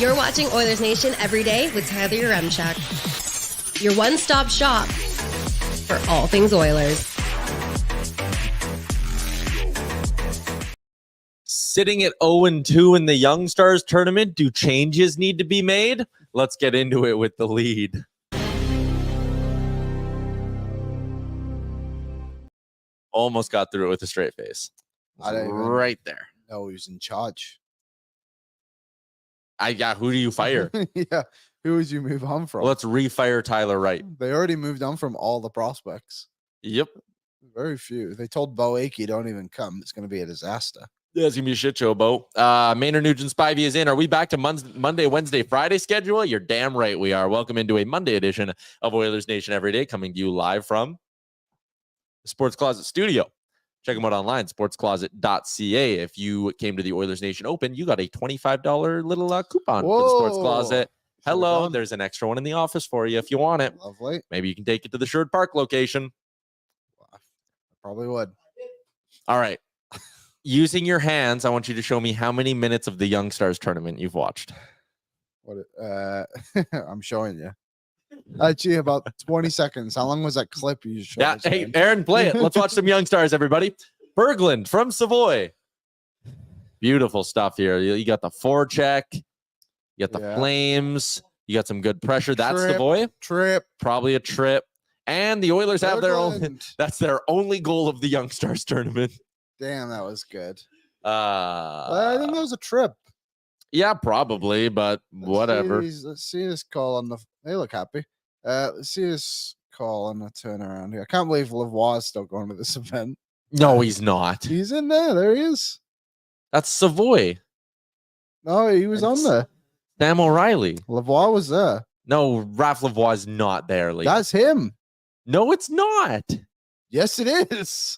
You're watching Oilers Nation Everyday with Tyler Yaremchuk. Your one-stop shop for all things Oilers. Sitting at 0-2 in the Young Stars tournament, do changes need to be made? Let's get into it with the lead. Almost got through it with a straight face. Right there. No, he was in charge. Who do you fire? Yeah, who would you move on from? Let's refire Tyler Wright. They already moved on from all the prospects. Yep. Very few. They told Bo Akey, don't even come. It's going to be a disaster. Yeah, it's going to be a shit show, Bo. Maynard Nugent Spivey is in. Are we back to Monday, Wednesday, Friday schedule? You're damn right we are. Welcome into a Monday edition of Oilers Nation Everyday, coming to you live from the Sports Closet studio. Check them out online, sportscloset.ca. If you came to the Oilers Nation Open, you got a $25 little coupon for the Sports Closet. Hello, there's an extra one in the office for you if you want it. Lovely. Maybe you can take it to the Sherwood Park location. I probably would. All right. Using your hands, I want you to show me how many minutes of the Young Stars tournament you've watched. What? I'm showing you. Actually, about 20 seconds. How long was that clip you showed? Yeah, hey, Aaron, play it. Let's watch some Young Stars, everybody. Berglund from Savoy. Beautiful stuff here. You got the forecheck. You got the Flames. You got some good pressure. That's Savoy. Trip. Probably a trip. And the Oilers have their own. That's their only goal of the Young Stars tournament. Damn, that was good. I think that was a trip. Yeah, probably, but whatever. Let's see this call on the. They look happy. Let's see this call on the turnaround here. I can't believe Lavoie is still going to this event. No, he's not. He's in there. There he is. That's Savoy. No, he was on there. Sam O'Reilly. Lavoie was there. No, Raph Lavoie is not there, Lee. That's him. No, it's not. Yes, it is.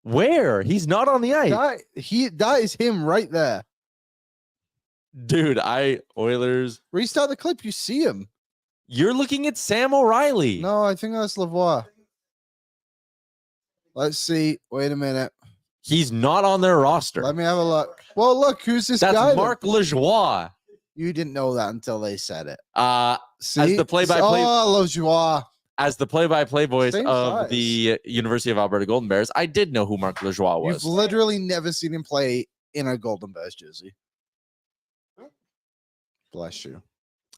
Where? He's not on the ice. That is him right there. Dude, Oilers. Restart the clip. You see him. You're looking at Sam O'Reilly. No, I think that's Lavoie. Let's see. Wait a minute. He's not on their roster. Let me have a look. Well, look, who's this guy? That's Marc Lajoie. You didn't know that until they said it. See? As the play-by-play. Oh, Lajoie. As the play-by-play voice Same of size. the University of Alberta Golden Bears, I did know who Marc Lajoie was. You've literally never seen him play in a Golden Bears jersey. Bless you.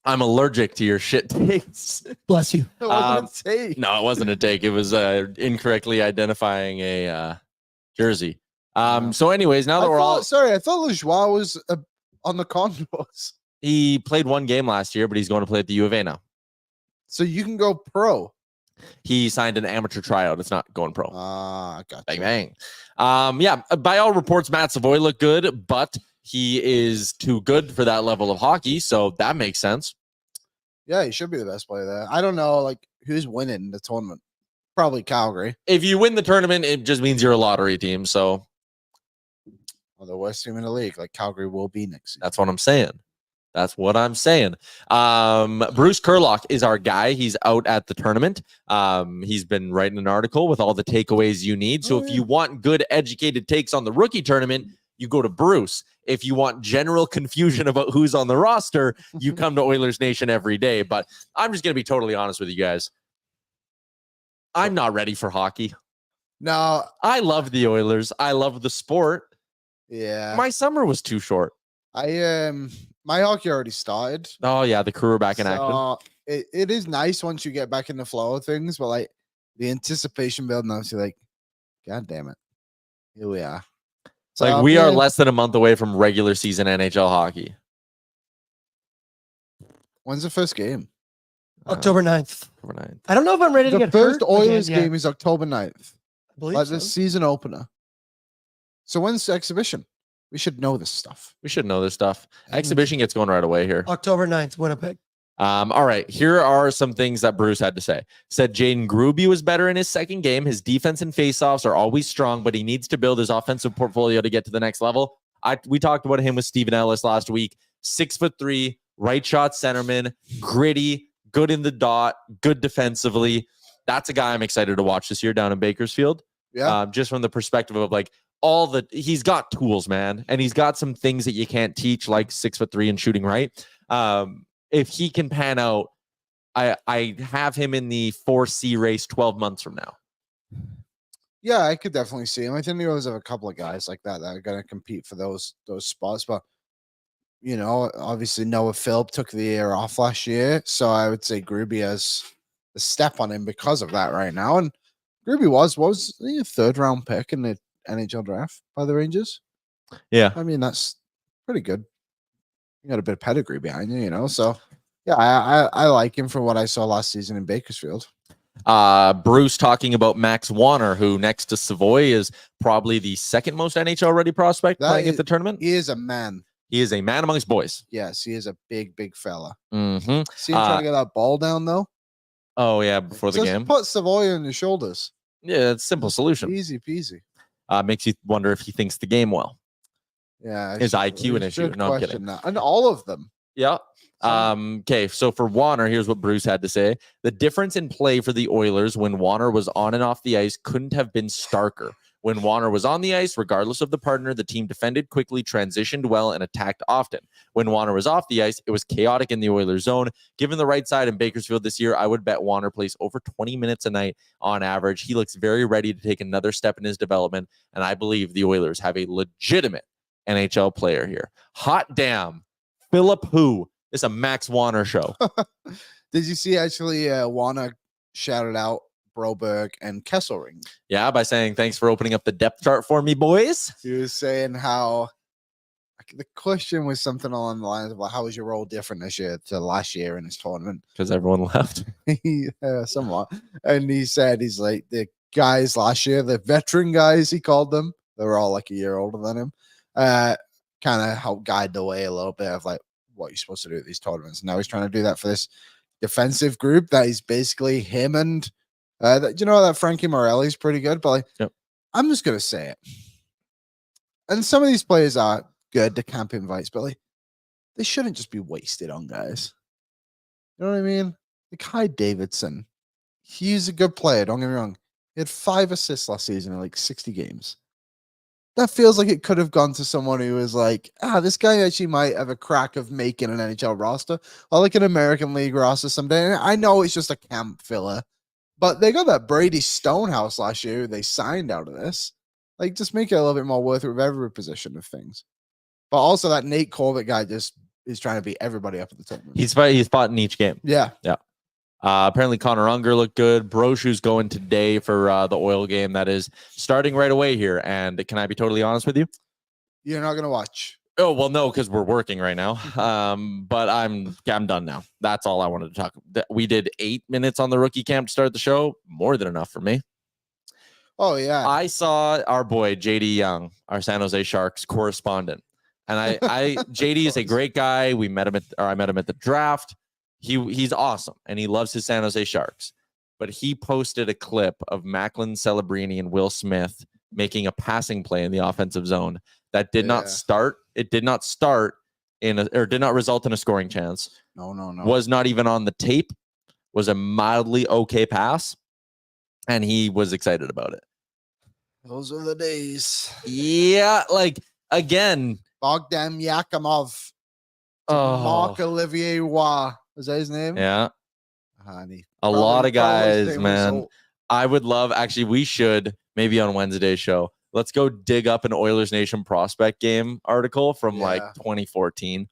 I'm allergic to your shit takes. Bless you. It wasn't a take. No, it wasn't a take. It was incorrectly identifying a jersey. So anyways, now that I thought Lajoie was on the Condors. He played one game last year, but he's going to play at the U of A now. So you can go pro. He signed an amateur tryout. It's not going pro. I got Bang, bang. Yeah, by all reports, Matt Savoy looked good, but he is too good for that level of hockey, so that makes sense. Yeah, he should be the best player there. I don't know, like, who's winning the tournament. Probably Calgary. If you win the tournament, it just means you're a lottery team, so. Or the worst team in the league, like Calgary will be next season. That's what I'm saying. Bruce Kurlock is our guy. He's out at the tournament. He's been writing an article with all the takeaways you need. So if you want good, educated takes on the rookie tournament, you go to Bruce. If you want general confusion about who's on the roster, you come to Oilers Nation every day. But I'm just going to be totally honest with you guys. I'm not ready for hockey. No. I love the Oilers. I love the sport. Yeah. My summer was too short. My hockey already started. Oh, yeah. The crew are back in action. It is nice once you get back in the flow of things, but like the anticipation building up, you're like, God damn it. Here we are. It's like we are less than a month away from regular season NHL hockey. When's the first game? October 9th. October 9th. I don't know if I'm ready to get first hurt Oilers again game is October 9th. I believe Like so. the season opener. So when's the exhibition? We should know this stuff. We should know this stuff. Exhibition gets going right away here. October 9th, Winnipeg. All right. Here are some things that Bruce had to say. Said Jaden Gruby was better in his second game. His defense and faceoffs are always strong, but he needs to build his offensive portfolio to get to the next level. We talked about him with Steven Ellis last week. 6'3", right shot centerman, gritty, good in the dot, good defensively. That's a guy I'm excited to watch this year down in Bakersfield. Yeah. Just from the perspective of like, he's got tools, man, and he's got some things that you can't teach, like 6'3" and shooting right. If he can pan out, I have him in the 4C race 12 months from now. Yeah, I could definitely see him. I think there was a couple of guys like that are going to compete for those spots. But, you know, obviously Noah Phillip took the year off last year. So I would say Gruby has a step on him because of that right now. And Gruby was a 3rd-round pick in the NHL draft by the Rangers. Yeah. I mean, that's pretty good. You got a bit of pedigree behind you, you know? So, yeah, I like him for what I saw last season in Bakersfield. Bruce talking about Max Warner, who next to Savoy is probably the 2nd most NHL ready prospect playing at the tournament. He is a man. He is a man amongst boys. Yes, he is a big fella. Mm-hmm. See him trying to get that ball down though. Oh yeah, before the Just game. put Savoy on your shoulders. Yeah, it's a simple solution. Easy peasy. Makes you wonder if he thinks the game well. Yeah, Is IQ an issue? No, I'm kidding. That. And all of them. Yeah. Okay, so for Warner, here's what Bruce had to say. The difference in play for the Oilers when Warner was on and off the ice couldn't have been starker. When Warner was on the ice, regardless of the partner, the team defended quickly, transitioned well, and attacked often. When Warner was off the ice, it was chaotic in the Oilers zone. Given the right side in Bakersfield this year, I would bet Warner plays over 20 minutes a night on average. He looks very ready to take another step in his development, and I believe the Oilers have a legitimate NHL player here. Hot damn. Phillip who? It's a Max Warner show. Did you see actually Warner shouted out Broberg and Kesselring? Yeah, by saying thanks for opening up the depth chart for me, boys. He was saying how the question was something along the lines of like, how was your role different this year to last year in his tournament? Because everyone left. Somewhat. And he said he's like the guys last year, the veteran guys, he called them. They were all like a year older than him. Kind of helped guide the way a little bit of like what you're supposed to do at these tournaments. Now he's trying to do that for this defensive group that is basically him and you know that Frankie Morelli's pretty good, but like, yep. I'm just gonna say it. And some of these players are good to camp invites, but like they shouldn't just be wasted on guys. You know what I mean? Like Kai Davidson, he's a good player. Don't get me wrong. He had 5 assists last season in like 60 games. That feels like it could have gone to someone who was like, this guy actually might have a crack of making an NHL roster or like an American League roster someday. And I know it's just a camp filler, but they got that Brady Stonehouse last year who they signed out of this. Like, just make it a little bit more worth it with every position of things. But also that Nate Corbett guy just is trying to beat everybody up at the tournament. He's fought in each game. Yeah. Yeah. Apparently Connor Unger looked good. Brochu's going today for the Oil game that is starting right away here. And can I be totally honest with you? You're not going to watch. Oh, well, no, because we're working right now. But I'm done now. That's all I wanted to talk about. We did 8 minutes on the rookie camp to start the show. More than enough for me. Oh, yeah. I saw our boy, JD Young, our San Jose Sharks correspondent. And JD is a great guy. I met him at the draft. He's awesome, and he loves his San Jose Sharks. But he posted a clip of Macklin Celebrini and Will Smith making a passing play in the offensive zone that did not start. It did not start did not result in a scoring chance. No. Was not even on the tape. Was a mildly okay pass, and he was excited about it. Those are the days. Yeah, like again, Bogdan Yakimov, Marc Olivier Roy. Was that his name? Yeah. Honey. A lot of guys, man. I would love, actually, we should, maybe on Wednesday's show, let's go dig up an Oilers Nation prospect game article from like 2014.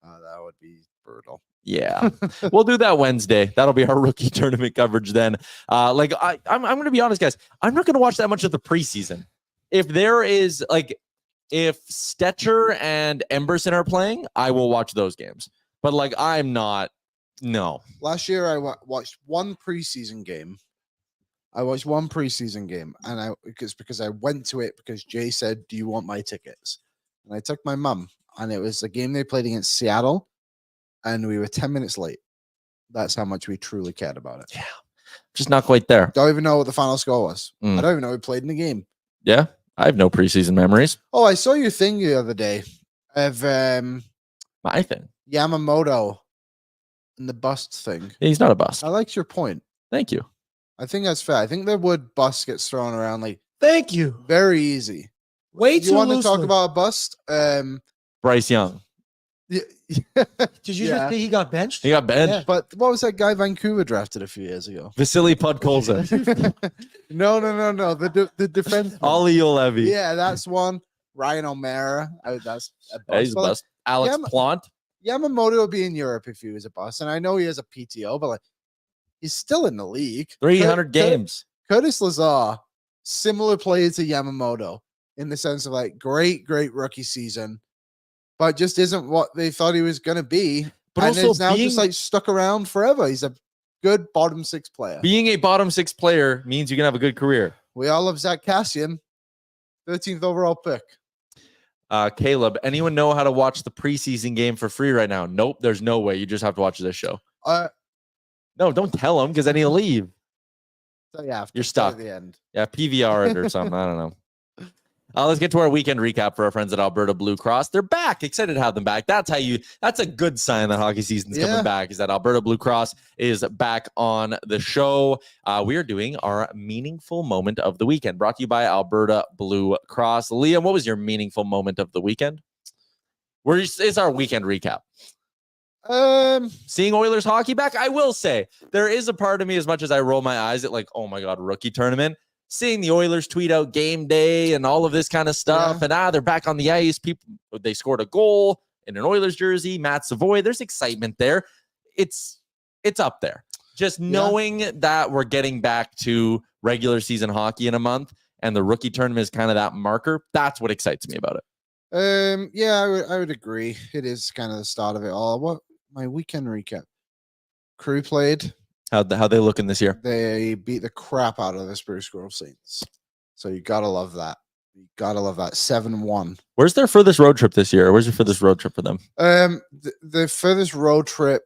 That would be brutal. Yeah. We'll do that Wednesday. That'll be our rookie tournament coverage then. I'm going to be honest, guys. I'm not going to watch that much of the preseason. If there is, like, if Stetcher and Emberson are playing, I will watch those games. But, like, I'm not. No. Last year, I watched one preseason game. And because I went to it because Jay said, "Do you want my tickets?" And I took my mum, and it was a game they played against Seattle, and we were 10 minutes late. That's how much we truly cared about it. Yeah. Just not quite there. Don't even know what the final score was. I don't even know who played in the game. Yeah. I have no preseason memories. Oh, I saw your thing the other day of My thing. Yamamoto and the bust thing. Yeah, he's not a bust. I liked your point. Thank you. I think that's fair. I think the word bust gets thrown around like Thank you. very easy. Way You too want to loosely. talk about a bust? Bryce Young. Yeah, Did you yeah. just say he got benched? He got benched. Yeah. But what was that guy Vancouver drafted a few years ago? Vasily Podkolzin. No. The defense. Ollie Olevi. Yeah, that's one. Ryan O'Mara. That's a Yeah, he's bust. a But, like, bust. Alex Plant. Yamamoto would be in Europe if he was a bust. And I know he has a PTO, but like he's still in the league. 300 games. Curtis Lazar, similar player to Yamamoto in the sense of like great rookie season, but just isn't what they thought he was going to be. But And also is now being, just like stuck around forever. He's a good bottom 6 player. being a bottom 6 player means you can have a good career. We all love Zach Cassian, 13th overall pick. Caleb, anyone know how to watch the preseason game for free right now? Nope, there's no way. You just have to watch this show. No, don't tell him because then he'll leave. So yeah, You're stuck. at the end. Yeah, PVR it or something. I don't know. Let's get to our weekend recap for our friends at Alberta Blue Cross. They're back. Excited to have them back. That's a good sign that hockey season's coming back, is that Alberta Blue Cross is back on the show. We are doing our meaningful moment of the weekend, brought to you by Alberta Blue Cross. Liam, what was your meaningful moment of the weekend? It's our weekend recap. Seeing Oilers hockey back, I will say there is a part of me, as much as I roll my eyes at like, oh my God, rookie tournament, seeing the Oilers tweet out game day and all of this kind of stuff. And they're back on the ice. They scored a goal in an Oilers jersey, Matt Savoy. There's excitement there. It's up there. Just knowing that we're getting back to regular season hockey in a month and the rookie tournament is kind of that marker. That's what excites me about it. Yeah, I would agree. It is kind of the start of it all. What my weekend recap? Crew played. How they looking this year? They beat the crap out of the Spruce Grove Saints. So you gotta love that. You gotta love that. 7-1. Where's their furthest road trip this year? Where's your furthest road trip for them? The furthest road trip,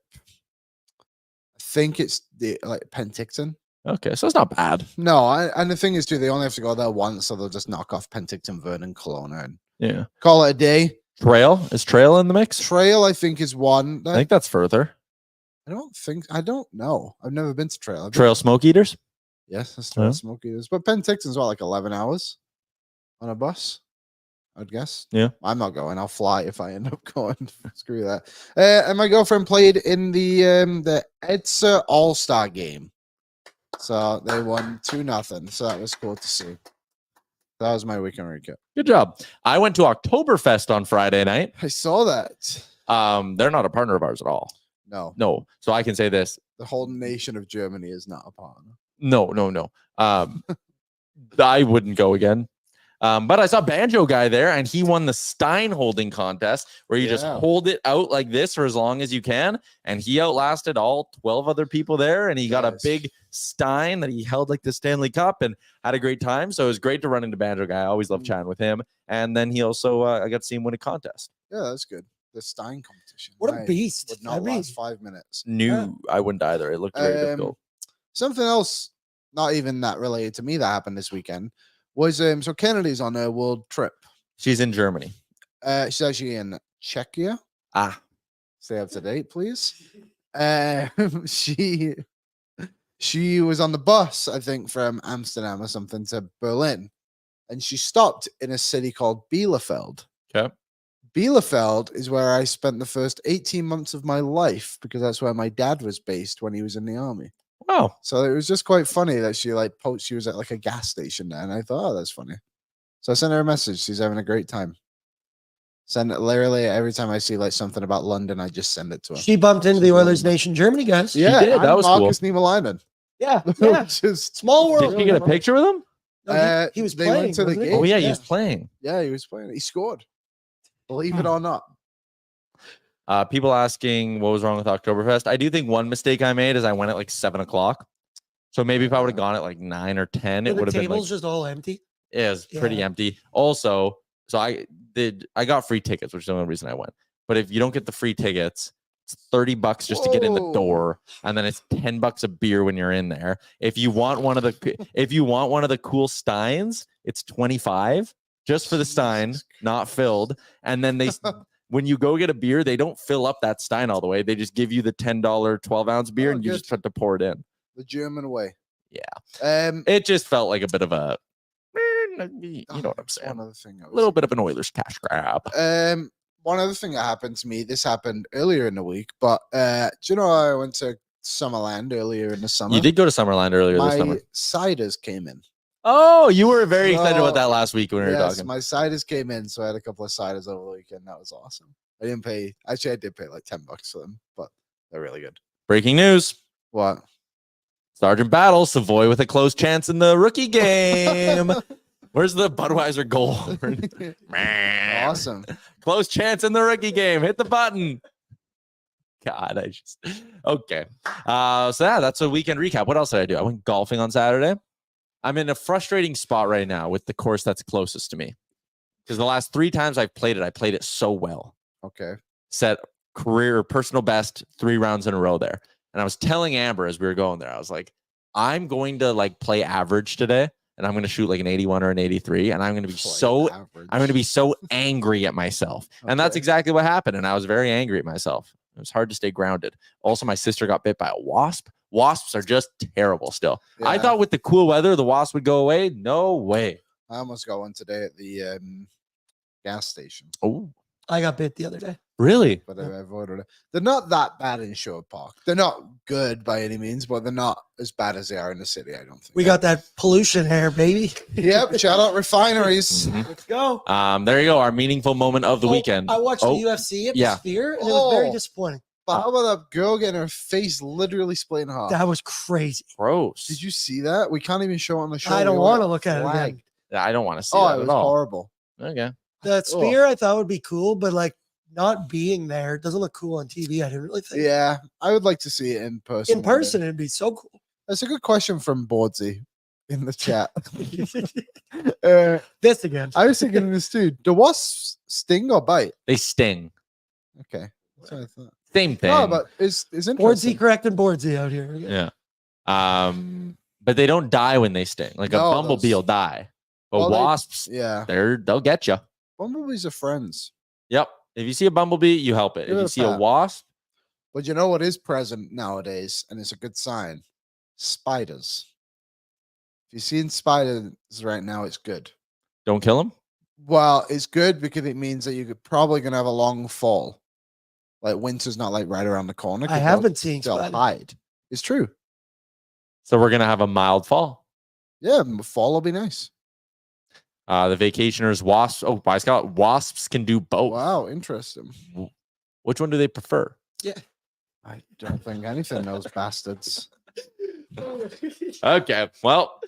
I think it's like Penticton. Okay, so it's not bad. No, and the thing is, too, they only have to go there once, so they'll just knock off Penticton, Vernon, Kelowna, and call it a day. Trail? Is Trail in the mix? Trail, I think, is one. I think that's further. I don't know. I've never been to Trail. Trail Smoke Eaters? Yes, that's Trail Smoke Eaters. But Penticton's what, like 11 hours on a bus, I'd guess. Yeah. I'm not going. I'll fly if I end up going. Screw that. And my girlfriend played in the EDSA All-Star game. So they won 2-0. So that was cool to see. That was my weekend recap. Good job. I went to Oktoberfest on Friday night. I saw that. They're not a partner of ours at all. No. So I can say this. The whole nation of Germany is not a partner. No. I wouldn't go again. But I saw Banjo Guy there, and he won the Stein holding contest, where you just hold it out like this for as long as you can. And he outlasted all 12 other people there, and he got a big Stein that he held like the Stanley Cup and had a great time. So it was great to run into Banjo Guy. I always love chatting with him. And then he also, I got to see him win a contest. Yeah, that's good. The Stein competition. What a beast. Would not last 5 minutes. I wouldn't either. It looked very difficult. Something else, not even that related to me, that happened this weekend was so Kennedy's on a world trip. She's in Germany. She's actually in Czechia. Stay up to date, please. She was on the bus, I think, from Amsterdam or something to Berlin, and she stopped in a city called Bielefeld. Okay. Bielefeld is where I spent the first 18 months of my life because that's where my dad was based when he was in the army. Wow. So it was just quite funny that she was at like a gas station there, and I thought, oh, that's funny. So I sent her a message. She's having a great time. Send it literally every time I see like something about London, I just send it to her. She bumped into the Oilersnation Germany guys. Yeah, did. That was Marcus Niemelainen. Yeah. Just Small world. Did you get a picture with him? No, he was they playing. went to the wasn't he? game. Oh, yeah, he was playing. Yeah, he was playing. He scored. Believe it or not. People asking what was wrong with Oktoberfest. I do think one mistake I made is I went at like 7 o'clock. So maybe if I would have gone at like 9 or 10, it would have been like, tables just all empty. it was pretty empty. Also, so I got free tickets, which is the only reason I went. But if you don't get the free tickets, it's $30 just to get in the door, and then it's $10 a beer when you're in there. If you want one of the cool Steins, it's $25 just for the Stein, not filled. And then when you go get a beer, they don't fill up that Stein all the way. They just give you the $10 12-ounce beer, and you just have to pour it in. The German way. Yeah. It just felt like a bit of a You know what I'm saying. One other thing. A little bit of an Oilers cash grab. One other thing that happened to me. This happened earlier in the week, but do you know I went to Summerland earlier in the summer? You did go to Summerland earlier this summer. My ciders came in. Oh, you were very excited about that last week when we were talking. My ciders came in, so I had a couple of ciders over the weekend. That was awesome. I didn't pay. Actually, I did pay like $10 for them, but they're really good. Breaking news. What? Sergeant Battle, Savoy with a close chance in the rookie game. Where's the Budweiser goal? Awesome. Close chance in the rookie game. Hit the button. God, okay. So yeah, that's a weekend recap. What else did I do? I went golfing on Saturday. I'm in a frustrating spot right now with the course that's closest to me. Because the last 3 times I've played it so well. Okay. Set career personal best 3 rounds in a row there. And I was telling Amber as we were going there, I was like, I'm going to like play average today, and I'm going to shoot like an 81 or an 83, and I'm going to be so angry at myself. Okay. And that's exactly what happened. And I was very angry at myself. It was hard to stay grounded. Also, my sister got bit by a wasp. Wasps are just terrible still. Yeah. I thought with the cool weather, the wasp would go away. No way. I almost got one today at the gas station. Oh, I got bit the other day. Really? But I avoided it. They're not that bad in Sherwood Park. They're not good by any means, but they're not as bad as they are in the city, I don't think. We got that pollution hair, baby. Yep. Shout out refineries. Mm-hmm. Let's go. There you go. Our meaningful moment of the weekend. I watched the UFC at the Sphere, and it was very disappointing. But how about that girl getting her face literally split in half? That was crazy. Gross. Did you see that? We can't even show it on the show. I don't want to look at it again. I don't want to see that it was at all. Horrible. Okay. That Sphere I thought would be cool, but like not being there doesn't look cool on TV. I didn't really think. Yeah, I would like to see it in person. In person, it'd be so cool. That's a good question from Boardsy in the chat. This again. I was thinking this too. Do wasps sting or bite? They sting. Okay. That's what I thought. Same thing. No, but is Boardsy correcting Boardsy out here. Yeah. But they don't die when they sting. Like a bumblebee will die. But wasps, they'll get you. Bumblebees are friends. Yep. If you see a bumblebee, you help it. If you see a wasp. But you know what is present nowadays, and it's a good sign? Spiders. If you're seeing spiders right now, it's good. Don't kill them? Well, it's good because it means that you're probably going to have a long fall. Like winter's not like right around the corner. I haven't seen spiders. Hide. It's true. So we're going to have a mild fall. Yeah, fall will be nice. The vacationers, wasps. Oh, by Scott, wasps can do both. Wow, interesting. Which one do they prefer? Yeah. I don't think anything, those bastards. Okay, well,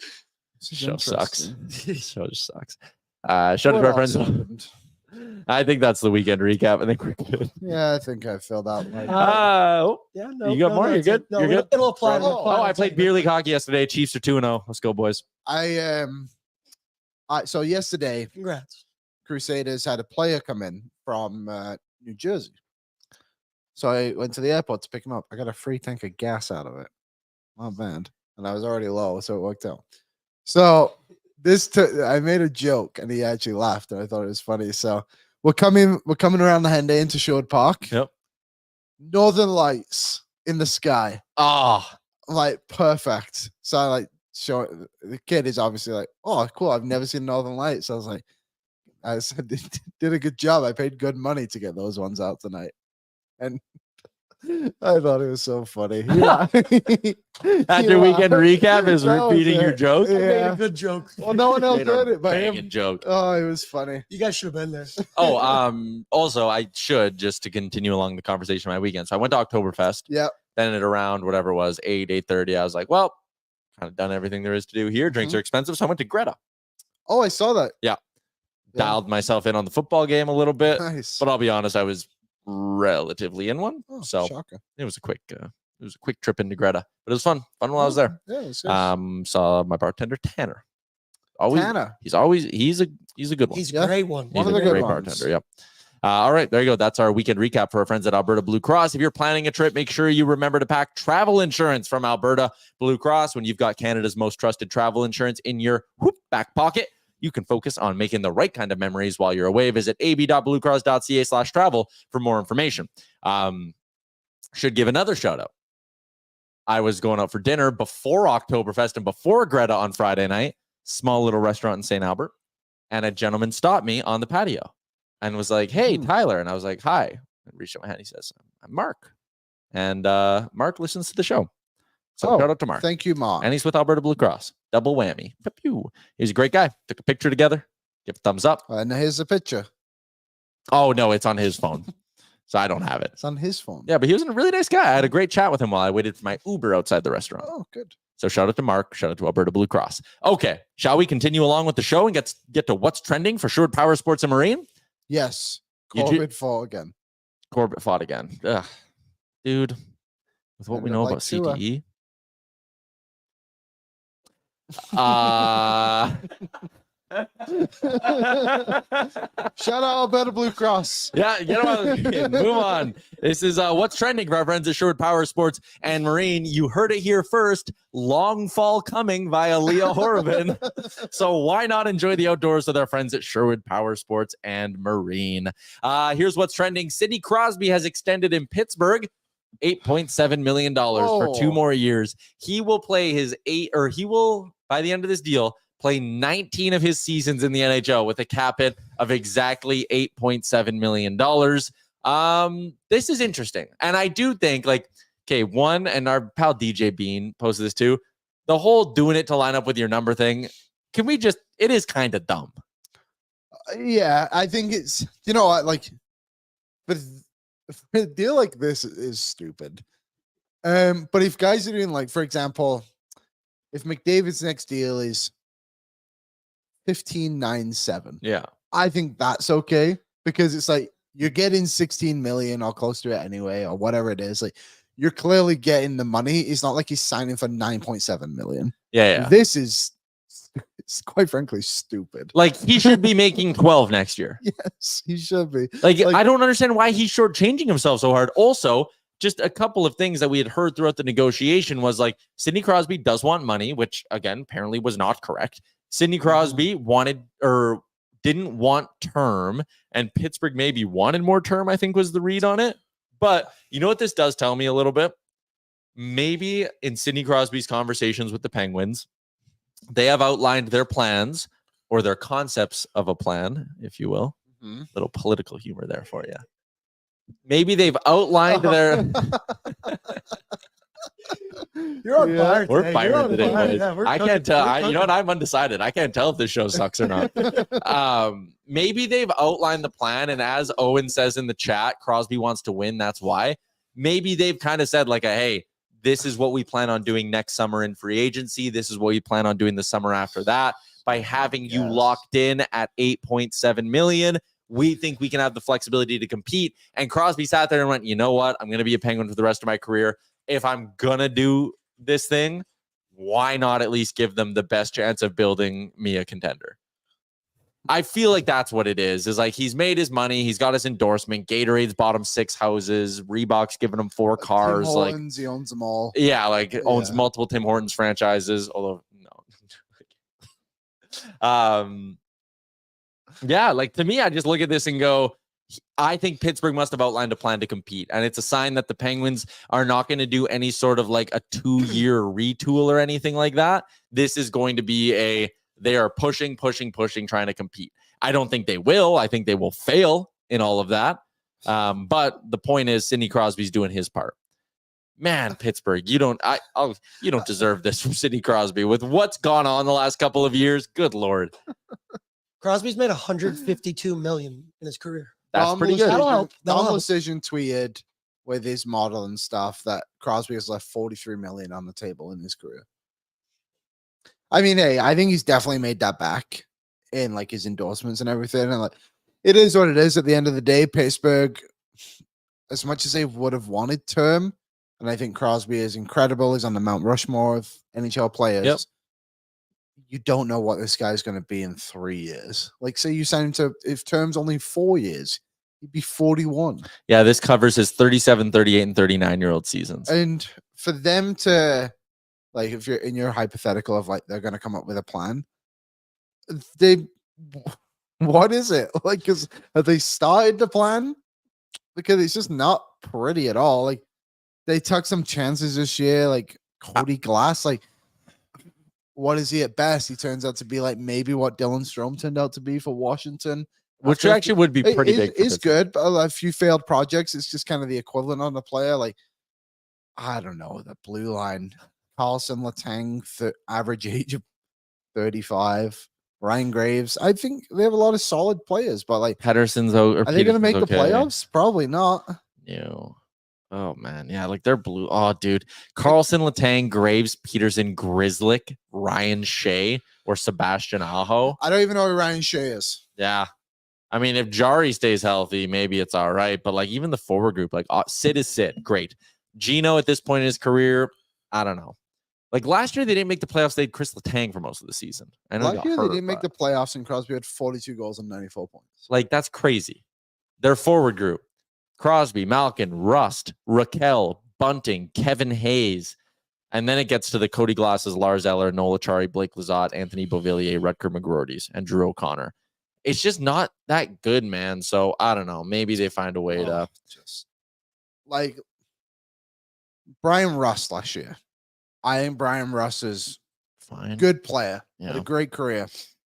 show sucks. Show just sucks. Shout out to our friends. I think that's the weekend recap. I think we're good. Yeah, I think I filled out my. Yeah, no. You got more? You're good? No, You're good? It'll apply. Oh, I played beer league hockey yesterday. Chiefs are 2-0. Let's go, boys. So yesterday, congrats. Crusaders had a player come in from New Jersey. So I went to the airport to pick him up. I got a free tank of gas out of it. Not bad. And I was already low, so it worked out. So I made a joke, and he actually laughed, and I thought it was funny. So we're coming around the Henday into Sherwood Park. Yep. Northern Lights in the sky. Oh, like perfect. So I like show the kid is obviously like, oh, cool. I've never seen Northern Lights. So I said, did a good job. I paid good money to get those ones out tonight. And I thought it was so funny. Yeah. After weekend recap is repeating your joke. I made a good joke. Well, no one else did it, but him joke. Oh, it was funny. You guys should have been there. Also, I should just to continue along the conversation of my weekend. So I went to Oktoberfest. Yeah. Then at around whatever it was 8:30, I was like, well, kind of done everything there is to do here. Drinks are expensive, so I went to Greta. Oh, I saw that. Yeah. Dialed myself in on the football game a little bit. Nice. But I'll be honest, I was relatively in one. So shocker. it was a quick trip into Greta. But it was fun while I was there. Yeah, it was saw my bartender Tanner. Tanner. He's a good one. He's a great one. One of the good ones. Bartender. Yep. All right, there you go. That's our weekend recap for our friends at Alberta Blue Cross. If you're planning a trip, make sure you remember to pack travel insurance from Alberta Blue Cross. When you've got Canada's most trusted travel insurance in your back pocket, you can focus on making the right kind of memories while you're away. Visit ab.bluecross.ca/travel for more information. Should give another shout out. I was going out for dinner before Oktoberfest and before Greta on Friday night. Small little restaurant in St. Albert. and a gentleman stopped me on the patio and was like, "Hey, Tyler," and I was like, "Hi." I reached out my hand. He says, "I'm Mark," and Mark listens to the show. So shout out to Mark. Thank you, Mark. And he's with Alberta Blue Cross. Double whammy. Pew. He's a great guy. Took a picture together. Give a thumbs up. And here's the picture. Oh, no, it's on his phone. So I don't have it. It's on his phone. Yeah, but he was a really nice guy. I had a great chat with him while I waited for my Uber outside the restaurant. Oh, good. So shout out to Mark. Shout out to Alberta Blue Cross. Okay, shall we continue along with the show and get to what's trending for Sherwood Power Sports and Marine? Yes. You Corbett fought again. Corbett fought again. Ugh. Dude, with what we know about CTE. Shout out Alberta Blue Cross. Yeah, get on. Move on. This is what's trending for our friends at Sherwood Power Sports and Marine. You heard it here first. Long fall coming via Liam Horrobin. So why not enjoy the outdoors with our friends at Sherwood Power Sports and Marine? Here's what's trending. Sidney Crosby has extended in Pittsburgh $8.7 million for 2 more years. He will play by the end of this deal, play 19 of his seasons in the NHL with a cap hit of exactly $8.7 million. This is interesting. And I do think, one, and our pal DJ Bean posted this too, the whole doing it to line up with your number thing, it is kind of dumb. Yeah, I think it's, you know what, but a deal like this is stupid. But if guys are doing, for example, if McDavid's next deal is 15.97, yeah, I think that's okay, because it's you're getting 16 million or close to it anyway, or whatever it is. You're clearly getting the money. It's not like he's signing for 9.7 million. Yeah. This is, it's quite frankly stupid. He should be making 12 next year. Yes, he should be. I don't understand why he's shortchanging himself so hard. Also, just a couple of things that we had heard throughout the negotiation was Sidney Crosby does want money, which again apparently was not correct. Sidney Crosby wanted or didn't want term, and Pittsburgh maybe wanted more term, I think was the read on it. But you know what this does tell me a little bit? Maybe in Sidney Crosby's conversations with the Penguins, they have outlined their plans or their concepts of a plan, if you will. Little political humor there for you. Maybe they've outlined their... You're on fire. We're fired today, boys. Yeah, I can't tell. You know what? I'm undecided. I can't tell if this show sucks or not. Maybe they've outlined the plan, and as Owen says in the chat, Crosby wants to win. That's why. Maybe they've kind of said hey, this is what we plan on doing next summer in free agency. This is what we plan on doing the summer after that. By having you locked in at 8.7 million, we think we can have the flexibility to compete. And Crosby sat there and went, you know what? I'm going to be a Penguin for the rest of my career. If I'm going to do this thing, why not at least give them the best chance of building me a contender? I feel like that's what it is he's made his money. He's got his endorsement. Gatorade's bought him 6 houses. Reebok's given him 4 cars. Tim Hortons, he owns them all. Yeah, owns multiple Tim Hortons franchises. Although, no. Yeah, to me, I just look at this and go, I think Pittsburgh must have outlined a plan to compete. And it's a sign that the Penguins are not going to do any sort of a 2-year retool or anything like that. This is going to be they are pushing, trying to compete. I don't think they will. I think they will fail in all of that. But the point is, Sidney Crosby's doing his part. Man, Pittsburgh, you don't deserve this from Sidney Crosby with what's gone on the last couple of years. Good Lord. Crosby's made $152 million in his career. That's pretty good. That'll help. Decision tweeted with his model and stuff that Crosby has left $43 million on the table in his career. I mean, hey, I think he's definitely made that back in his endorsements and everything. And it is what it is at the end of the day. Pittsburgh, as much as they would have wanted term, and I think Crosby is incredible. He's on the Mount Rushmore of NHL players. Yep. You don't know what this guy's going to be in 3 years. Say you sign him to, if term's only 4 years, he'd be 41. Yeah, this covers his 37, 38, and 39-year-old seasons. And for them to, if you're in your hypothetical of they're going to come up with a plan, what is it? Because have they started the plan? Because it's just not pretty at all. They took some chances this year, Cody Glass, what is he at best? He turns out to be like maybe what Dylan Strome turned out to be for Washington. Which actually would be pretty big. It's good, but a few failed projects. It's just kind of the equivalent on the player. Like, I don't know, the blue line. Carlson Letang, average age of 35. Ryan Graves. I think they have a lot of solid players, but like Pedersen's are they going to make the playoffs? Probably not. No. Oh man, yeah, like they're blue. Oh, dude, Carlson, Letang, Graves, Peterson, Grzelcyk, Ryan Shea, or Sebastian Aho. I don't even know who Ryan Shea is. Yeah, I mean, if Jari stays healthy, maybe it's all right. But like even the forward group, like Sid is Sid, great. Gino at this point in his career, I don't know. Like last year, they didn't make the playoffs. They had Chris Letang for most of the season. I know last year they didn't make the playoffs, and Crosby had 42 goals and 94 points. Like that's crazy. Their forward group: Crosby, Malkin, Rust, Raquel, Bunting, Kevin Hayes, and then it gets to the Cody Glasses, Lars Eller, Nola Chari, Blake Lizotte, Anthony Beauvillier, Rutger McGroarty's, and Drew O'Connor. It's just not that good, man. So I don't know. Maybe they find a way to just like Brian Rust last year. I think Brian Rust is fine. Good player. Yeah. Had a great career.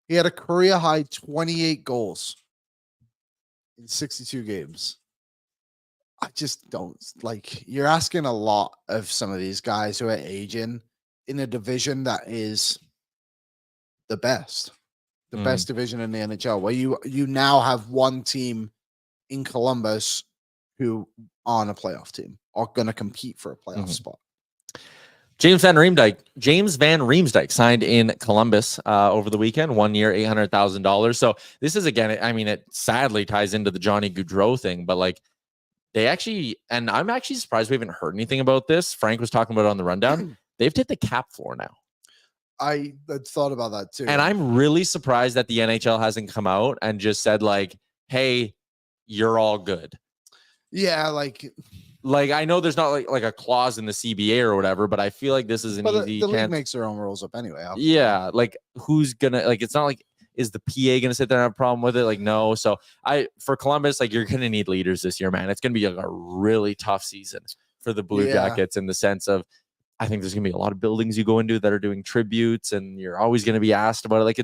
He had a career high 28 goals in 62 games. I just don't like. You're asking a lot of some of these guys who are aging in a division that is the best division in the NHL, where you now have one team in Columbus who aren't a playoff team are going to compete for a playoff spot. James Van Riemsdyk signed in Columbus over the weekend, 1 year, $800,000. So this is, again, I mean, it sadly ties into the Johnny Gaudreau thing, but like they actually, and I'm actually surprised we haven't heard anything about this. Frank was talking about it on the rundown. They've hit the cap floor now. I thought about that too. And I'm really surprised that the NHL hasn't come out and just said like, hey, you're all good. Yeah, like I know there's not like a clause in the CBA or whatever, but I feel like this is an easy the chance. league makes their own rules up anyway. Yeah, like who's gonna like? It's not like is the PA gonna sit there and have a problem with it? Like no. So for Columbus, like you're gonna need leaders this year, man. It's gonna be like a really tough season for the Blue Jackets in the sense of I think there's gonna be a lot of buildings you go into that are doing tributes, and you're always gonna be asked about it. Like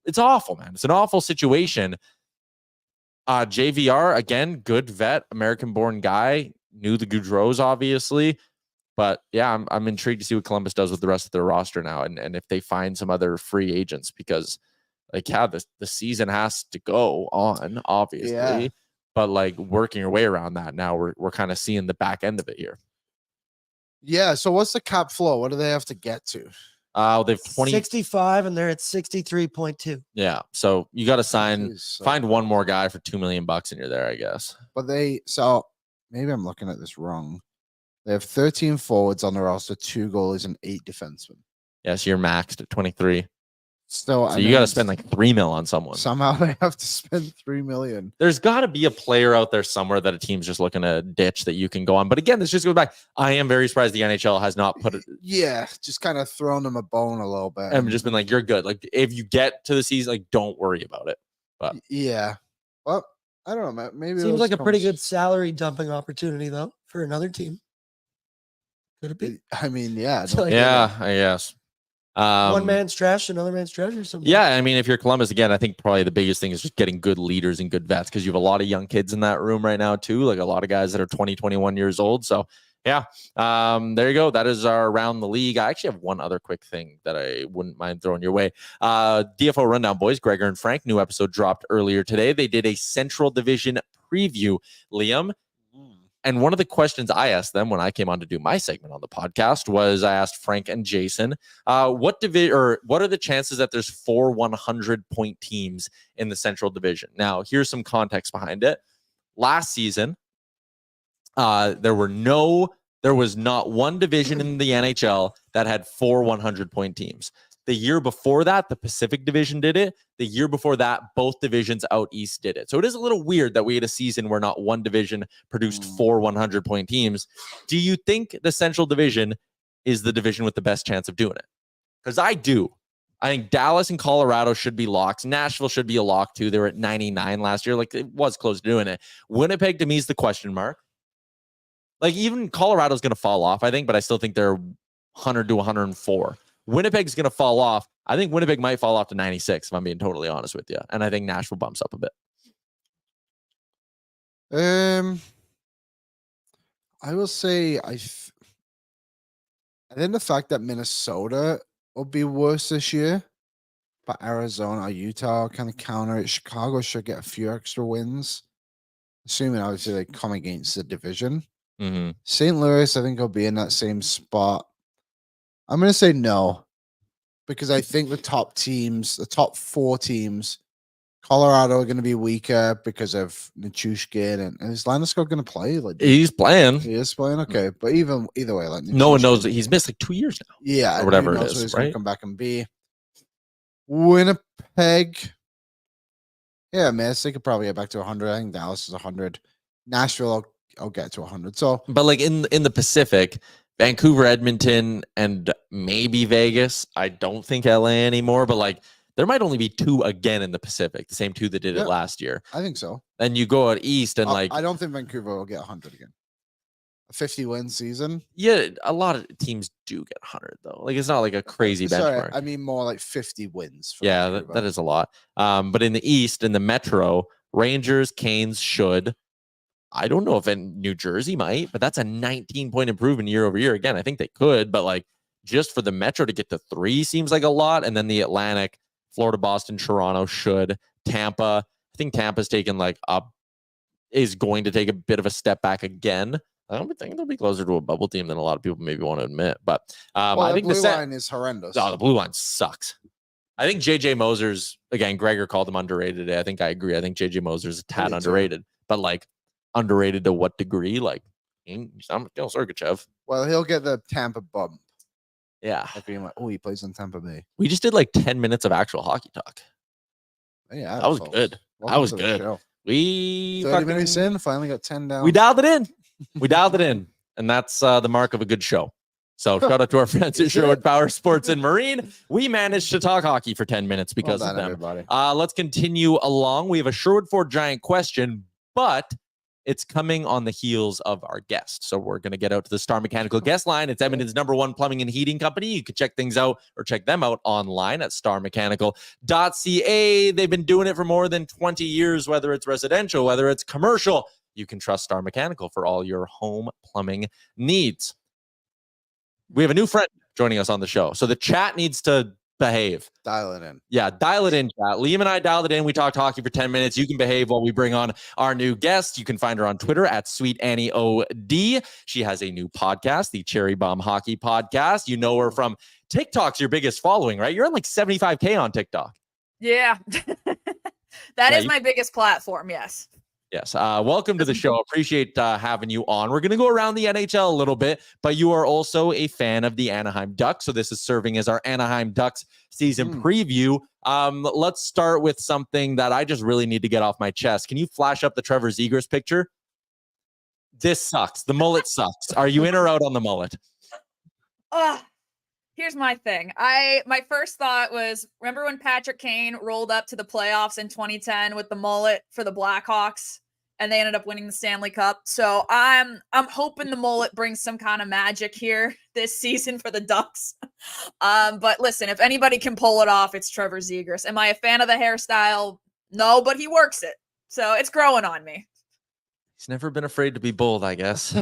it's awful, man. It's an awful situation. JVR again, good vet, American-born guy. Knew the Gaudreaus, obviously, but yeah, I'm intrigued to see what Columbus does with the rest of their roster now, and if they find some other free agents, because like the season has to go on, obviously, but like working your way around that now, we're kind of seeing the back end of it here. Yeah. So what's the cap floor? What do they have to get to? They've 65 and they're at 63.2. Yeah. So you got to find one more guy for $2 million and you're there, I guess. But maybe I'm looking at this wrong. They have 13 forwards on the roster, 2 goalies, and 8 defensemen. Yeah, so you're maxed at 23. So you got to spend like $3 million on someone. Somehow they have to spend $3 million. There's got to be a player out there somewhere that a team's just looking to ditch that you can go on. But again, this just goes back. I am very surprised the NHL has not put it. Yeah, just kind of thrown them a bone a little bit. And just been like, you're good. Like if you get to the season, like don't worry about it. But yeah, well, I don't know. Maybe seems like a pretty good salary dumping opportunity though for another team. Could it be? I mean, yeah, yeah, I guess. One man's trash, another man's treasure. Yeah, I mean, if you're Columbus, again, I think probably the biggest thing is just getting good leaders and good vets because you have a lot of young kids in that room right now too, like a lot of guys that are 20, 21 years old. So yeah, there you go. That is our Around the League. I actually have one other quick thing that I wouldn't mind throwing your way. DFO Rundown boys, Gregor and Frank, new episode dropped earlier today. They did a Central Division preview, Liam. And one of the questions I asked them when I came on to do my segment on the podcast was I asked Frank and Jason, what are the chances that there's 4 100-point teams in the Central Division? Now, here's some context behind it. Last season, there was not one division in the NHL that had 4 100-point teams. The year before that, the Pacific Division did it. The year before that, both divisions out east did it. So it is a little weird that we had a season where not one division produced 4 100-point teams. Do you think the Central Division is the division with the best chance of doing it? Because I do. I think Dallas and Colorado should be locks. Nashville should be a lock too. They were at 99 last year. Like it was close to doing it. Winnipeg to me is the question mark. Like even Colorado's going to fall off, I think, but I still think they're 100 to 104. Winnipeg's going to fall off. I think Winnipeg might fall off to 96, if I'm being totally honest with you. And I think Nashville bumps up a bit. I will say I think the fact that Minnesota will be worse this year, but Arizona or Utah kind of counter it. Chicago should get a few extra wins, assuming obviously they come against the division. St. Louis, I think, will be in that same spot. I'm going to say no, because I think the top teams, the top 4 teams, Colorado are going to be weaker because of Nichushkin, and is Landeskog going to play? Like, he's playing. He is playing, okay. But either way, like no one knows that he's missed like 2 years now. Yeah, or whatever it knows is, he's right? Going to come back and be. Winnipeg, yeah, man, they could probably get back to 100. I think Dallas is 100. Nashville, I'll get to 100. So, but like in the Pacific, Vancouver, Edmonton, and maybe Vegas. I don't think LA anymore, but like there might only be 2 again in the Pacific, the same 2 that did it last year. I think so. Then you go out east and I don't think Vancouver will get 100 again. A 50-win season. Yeah, a lot of teams do get 100 though. Like it's not like a crazy benchmark. I mean more like 50 wins. Yeah, that is a lot. But in the East, in the Metro, Rangers, Canes should. I don't know if in New Jersey might, but that's a 19-point improvement year over year. Again, I think they could, but like just for the Metro to get to 3 seems like a lot. And then the Atlantic, Florida, Boston, Toronto should. Tampa, I think Tampa's taken is going to take a bit of a step back again. I don't think they'll be closer to a bubble team than a lot of people maybe want to admit. But I think the blue line is horrendous. Oh, the blue line sucks. I think JJ Moser's, again, Gregor called him underrated today. I think I agree. I think JJ Moser's a tad underrated, but like underrated to what degree? Like, he's not Mikhail Sergachev. Well, he'll get the Tampa bump. Yeah. Of being like, oh, he plays in Tampa Bay. We just did like 10 minutes of actual hockey talk. Yeah. That was good. That was good. We 30 minutes in, finally got 10 down. We dialed it in. We dialed it in. And that's the mark of a good show. So shout out to our friends at Sherwood Power Sports and Marine. We managed to talk hockey for 10 minutes because of them. Everybody. Let's continue along. We have a Sherwood Ford GIANT question, but it's coming on the heels of our guest. So we're going to get out to the Star Mechanical guest line. It's Edmonton's #1 plumbing and heating company. You can check things out or check them out online at starmechanical.ca. They've been doing it for more than 20 years, whether it's residential, whether it's commercial. You can trust Star Mechanical for all your home plumbing needs. We have a new friend joining us on the show. So the chat needs to behave. Dial it in. Yeah, dial it in, chat. Liam and I dialed it in. We talked hockey for 10 minutes. You can behave while we bring on our new guest. You can find her on Twitter at SweetAnnieOD. She has a new podcast, the Cherry Bomb Hockey Podcast. You know her from TikTok's your biggest following, right? You're on like 75K on TikTok. Yeah. That is my biggest platform, yes. Yes. Welcome to the show. Appreciate having you on. We're going to go around the NHL a little bit, but you are also a fan of the Anaheim Ducks. So this is serving as our Anaheim Ducks season preview. Let's start with something that I just really need to get off my chest. Can you flash up the Trevor Zegras picture? This sucks. The mullet sucks. Are you in or out on the mullet? Here's my thing. My first thought was, remember when Patrick Kane rolled up to the playoffs in 2010 with the mullet for the Blackhawks and they ended up winning the Stanley Cup? So I'm hoping the mullet brings some kind of magic here this season for the Ducks. But listen, if anybody can pull it off, it's Trevor Zegras. Am I a fan of the hairstyle? No, but he works it. So it's growing on me. He's never been afraid to be bold, I guess.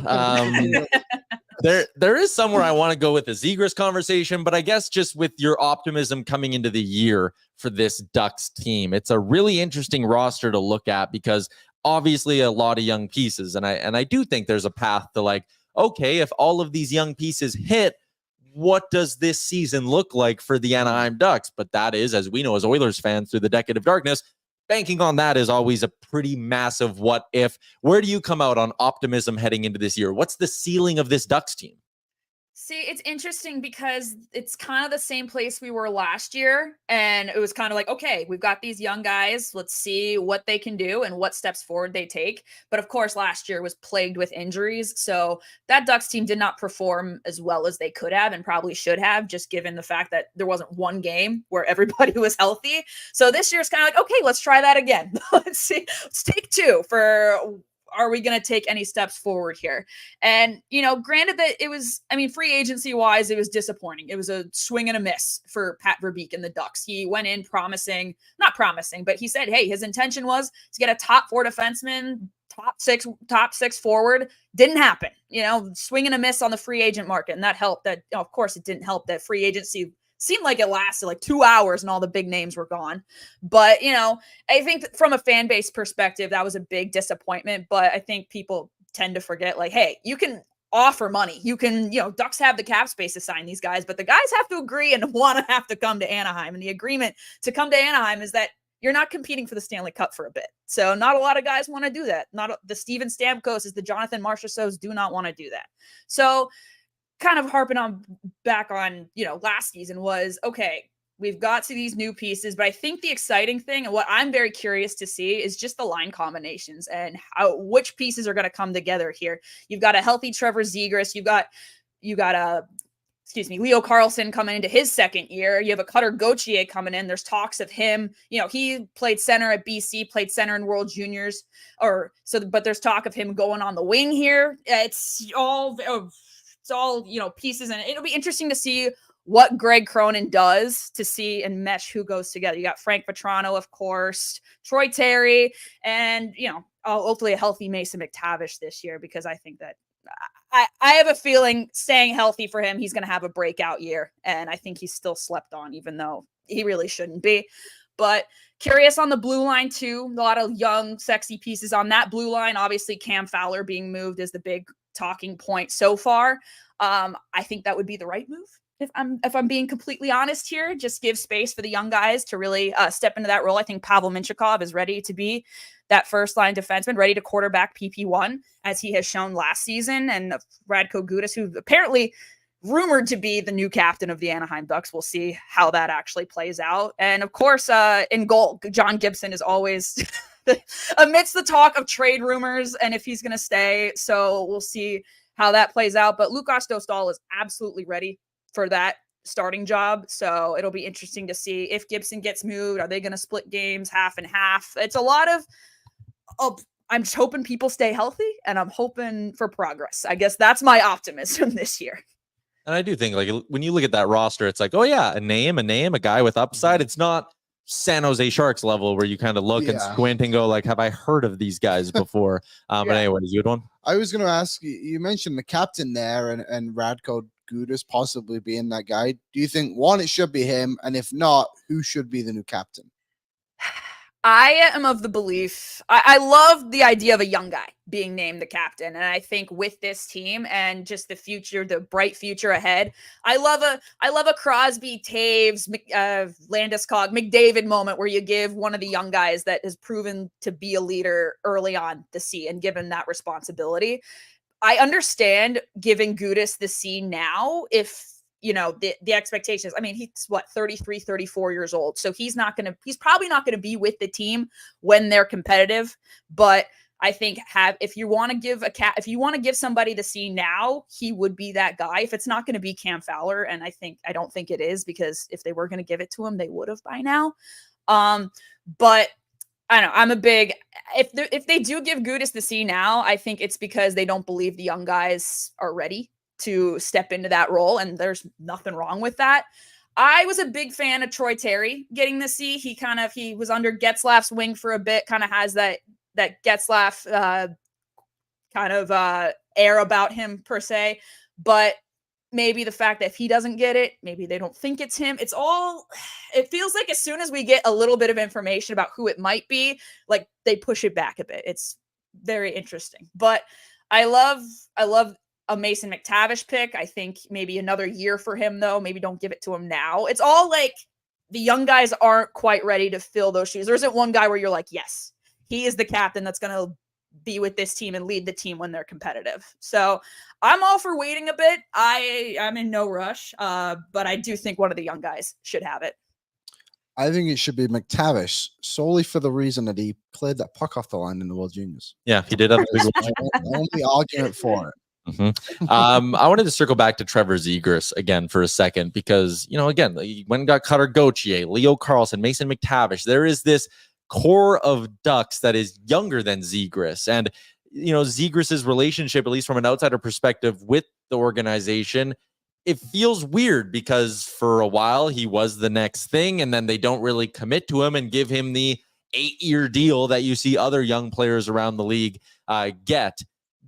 There is somewhere I want to go with the Zegras conversation, but I guess just with your optimism coming into the year for this Ducks team, it's a really interesting roster to look at because obviously a lot of young pieces. And I do think there's a path to like, okay, if all of these young pieces hit, what does this season look like for the Anaheim Ducks? But that is, as we know, as Oilers fans through the decade of darkness, banking on that is always a pretty massive what if. Where do you come out on optimism heading into this year? What's the ceiling of this Ducks team? See, it's interesting because it's kind of the same place we were last year. And it was kind of like, okay, we've got these young guys. Let's see what they can do and what steps forward they take. But of course, last year was plagued with injuries. So that Ducks team did not perform as well as they could have and probably should have, just given the fact that there wasn't one game where everybody was healthy. So this year's kind of like, okay, let's try that again. Let's see. Let's take 2 for are we going to take any steps forward here? And, granted that it was, free agency wise, it was disappointing. It was a swing and a miss for Pat Verbeek and the Ducks. He went in not promising, but he said, hey, his intention was to get a top 4 defenseman, top six forward. Didn't happen, swing and a miss on the free agent market. And that helped that, of course it didn't help that free agency seemed like it lasted like 2 hours and all the big names were gone. But, I think from a fan base perspective, that was a big disappointment. But I think people tend to forget, like, hey, you can offer money. You can, Ducks have the cap space to sign these guys, but the guys have to agree and want to have to come to Anaheim. And the agreement to come to Anaheim is that you're not competing for the Stanley Cup for a bit. So not a lot of guys want to do that. Not the Steven Stamkos, the Jonathan Marchessaults do not want to do that. So kind of harping back on, last season was, okay, we've got to these new pieces, but I think the exciting thing and what I'm very curious to see is just the line combinations and which pieces are going to come together here. You've got a healthy Trevor Zegras. You got Leo Carlsson coming into his second year. You have a Cutter Gauthier coming in. There's talks of him. He played center at BC, played center in World Juniors, but there's talk of him going on the wing here. It's all pieces, and it'll be interesting to see what Greg Cronin does to see and mesh who goes together. You got Frank Vetrano, of course, Troy Terry, and hopefully a healthy Mason McTavish this year, because I think that I have a feeling staying healthy for him, he's going to have a breakout year, and I think he's still slept on, even though he really shouldn't be. But curious on the blue line too. A lot of young, sexy pieces on that blue line. Obviously, Cam Fowler being moved is the big talking point so far. I think that would be the right move. If I'm being completely honest here, just give space for the young guys to really step into that role. I think Pavel Mintyukov is ready to be that first line defenseman, ready to quarterback PP1 as he has shown last season. And Radko Gudas, who apparently rumored to be the new captain of the Anaheim Ducks. We'll see how that actually plays out. And of course, in goal, John Gibson is always amidst the talk of trade rumors and if he's going to stay. So we'll see how that plays out. But Lukas Dostal is absolutely ready for that starting job. So it'll be interesting to see if Gibson gets moved. Are they going to split games half and half? It's a lot of I'm just hoping people stay healthy, and I'm hoping for progress. I guess that's my optimism this year. And I do think, like, when you look at that roster, it's like, oh yeah, a name, a guy with upside. It's not San Jose Sharks level where you kind of look and squint and go like, have I heard of these guys before? But anyways, you had one? I was going to ask you mentioned the captain there and Radko Gudas possibly being that guy. Do you think, one, it should be him? And if not, who should be the new captain? I am of the belief, I love the idea of a young guy being named the captain. And I think with this team and just the future, the bright future ahead, I love a Crosby, Taves, Landeskog, McDavid moment where you give one of the young guys that has proven to be a leader early on the C and given that responsibility. I understand giving Gudas the C now if the expectations. I mean, he's 33, 34 years old. So he's probably not going to be with the team when they're competitive. But I think if you want to give somebody the C now, he would be that guy. If it's not going to be Cam Fowler, and I don't think it is, because if they were going to give it to him, they would have by now. But I don't know. If they do give Gudas the C now, I think it's because they don't believe the young guys are ready to step into that role, and there's nothing wrong with that. I was a big fan of Troy Terry getting the C. He was under Getzlaf's wing for a bit, kind of has that Getzlaf air about him per se, but maybe the fact that if he doesn't get it, maybe they don't think it's him. It feels like as soon as we get a little bit of information about who it might be, like they push it back a bit. It's very interesting, but I love a Mason McTavish pick. I think maybe another year for him, though. Maybe don't give it to him now. It's all like the young guys aren't quite ready to fill those shoes. There isn't one guy where you're like, yes, he is the captain that's going to be with this team and lead the team when they're competitive. So I'm all for waiting a bit. I'm in no rush, but I do think one of the young guys should have it. I think it should be McTavish, solely for the reason that he cleared that puck off the line in the World Juniors. Yeah, he did have a big the only argument for it. Mm-hmm. I wanted to circle back to Trevor Zegras again for a second, because, again, when got Cutter Gauthier, Leo Carlsson, Mason McTavish, there is this core of Ducks that is younger than Zegras. And Zegras' relationship, at least from an outsider perspective with the organization, it feels weird because for a while he was the next thing, and then they don't really commit to him and give him the 8-year deal that you see other young players around the league get.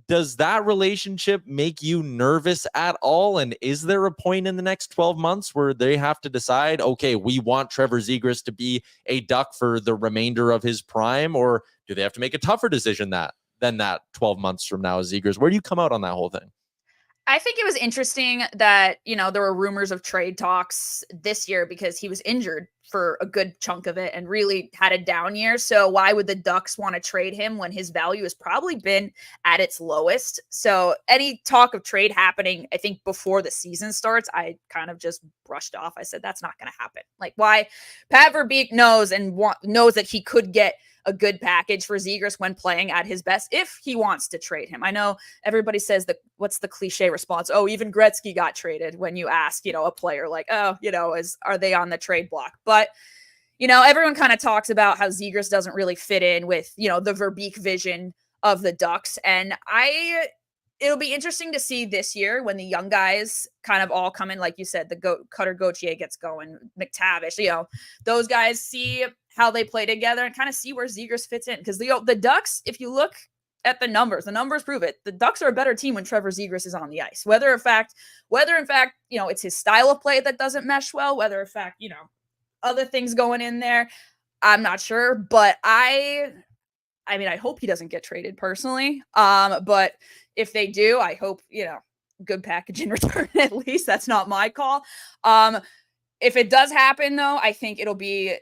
Does that relationship make you nervous at all? And is there a point in the next 12 months where they have to decide, okay, we want Trevor Zegras to be a Duck for the remainder of his prime, or do they have to make a tougher decision than that 12 months from now as Zegras? Where do you come out on that whole thing? I think it was interesting that, there were rumors of trade talks this year because he was injured for a good chunk of it and really had a down year. So why would the Ducks want to trade him when his value has probably been at its lowest? So any talk of trade happening, I think before the season starts, I kind of just brushed off. I said, that's not going to happen. Like, why? Pat Verbeek knows that he could get a good package for Zegras when playing at his best if he wants to trade him. I know everybody says that, what's the cliche response? Oh, even Gretzky got traded, when you ask, a player like, are they on the trade block? But, everyone kind of talks about how Zegras doesn't really fit in with, the Verbeek vision of the Ducks. And it'll be interesting to see this year when the young guys kind of all come in, like you said, Cutter Gauthier gets going, McTavish, those guys, see how they play together and kind of see where Zegras fits in. Because the Ducks, if you look at the numbers prove it. The Ducks are a better team when Trevor Zegras is on the ice. Whether in fact, it's his style of play that doesn't mesh well, whether in fact, other things going in there, I'm not sure. But I hope he doesn't get traded personally. But if they do, I hope, good package in return, at least. That's not my call. If it does happen, though, I think it'll be,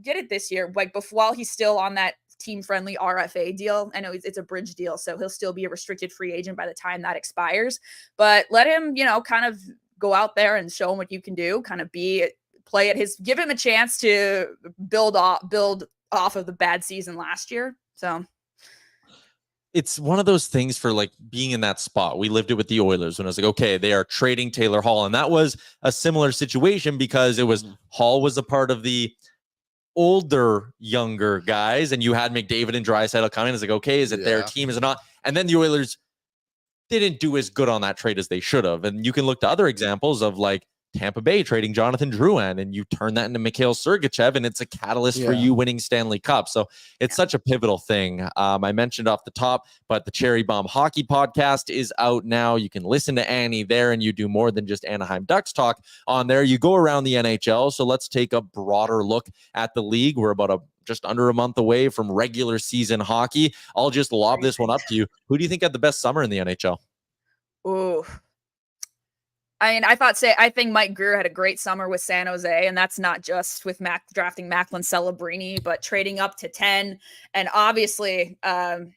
get it this year, like while he's still on that team-friendly RFA deal. I know it's a bridge deal, so he'll still be a restricted free agent by the time that expires. But let him, kind of go out there and show him what you can do, kind of give him a chance to build off of the bad season last year. So it's one of those things for like being in that spot. We lived it with the Oilers when I was like, okay, they are trading Taylor Hall. And that was a similar situation because it was Hall was a part of the older, younger guys. And you had McDavid and Draisaitl coming. It's like, okay, is it their team? Is it not? And then the Oilers didn't do as good on that trade as they should have. And you can look to other examples of like Tampa Bay trading Jonathan Drouin, and you turn that into Mikhail Sergachev, and it's a catalyst for you winning Stanley Cup. So it's such a pivotal thing. I mentioned off the top, but the Cherry Bomb Hockey Podcast is out now. You can listen to Annie there, and you do more than just Anaheim Ducks talk on there. You go around the NHL. So let's take a broader look at the league. We're about just under a month away from regular season hockey. I'll just lob this one up to you. Who do you think had the best summer in the NHL? Ooh. I think Mike Grier had a great summer with San Jose, and that's not just with drafting Macklin Celebrini, but trading up to 10, and obviously nabbing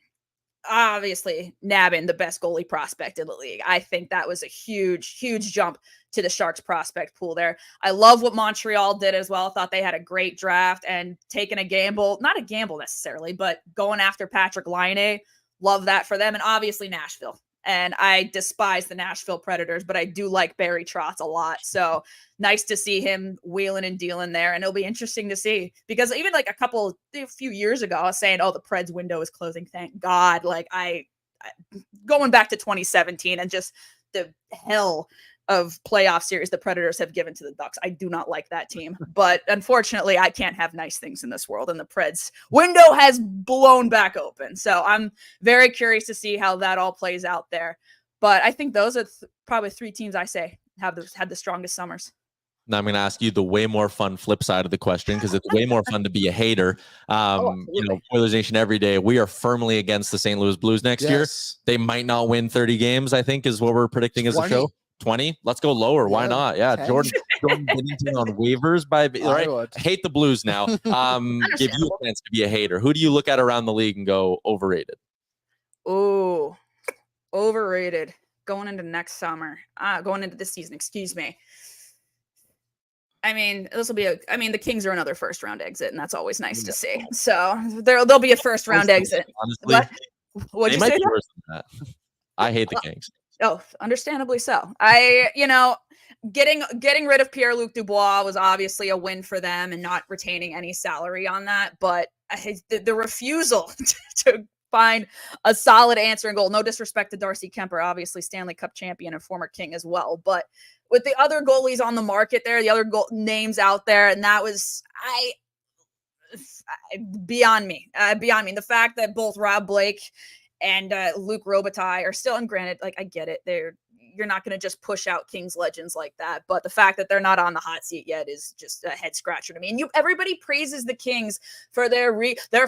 the best goalie prospect in the league. I think that was a huge, huge jump to the Sharks prospect pool there. I love what Montreal did as well. Thought they had a great draft and taking a gamble, not a gamble necessarily, but going after Patrick Laine. Love that for them. And obviously Nashville. And I despise the Nashville Predators, but I do like Barry Trotz a lot. So nice to see him wheeling and dealing there. And it'll be interesting to see, because even like a few years ago, I was saying, oh, the Preds window is closing. Thank God. Like I going back to 2017 and just the hell of playoff series the Predators have given to the Ducks. I do not like that team, but unfortunately I can't have nice things in this world, and the Preds window has blown back open. So I'm very curious to see how that all plays out there. But I think those are probably three teams I say had the strongest summers. Now I'm going to ask you the way more fun flip side of the question, because it's way more fun to be a hater. Oilersnation Everyday, we are firmly against the St. Louis Blues next year. They might not win 30 games, I think, is what we're predicting as a show. 20. Let's go lower. Why not? Yeah. 10. Jordan Binnington on waivers I hate the Blues now. Give you a chance to be a hater. Who do you look at around the league and go overrated? Oh, overrated. Going into next summer. Going into this season, excuse me. I mean, this will be the Kings are another first round exit, and that's always nice to see. So there'll be a first round exit. Honestly, what'd you say? Worse than that. I hate the Kings. Oh, understandably so. Getting rid of Pierre-Luc Dubois was obviously a win for them, and not retaining any salary on that. But the refusal to find a solid answer and goal. No disrespect to Darcy Kemper, obviously Stanley Cup champion and former King as well. But with the other goalies on the market there, the other names out there, and that was beyond me. The fact that both Rob Blake and Luke Robitaille are still, and granted, like I get it, you're not going to just push out Kings legends like that, but the fact that they're not on the hot seat yet is just a head scratcher to me. And everybody praises the Kings for their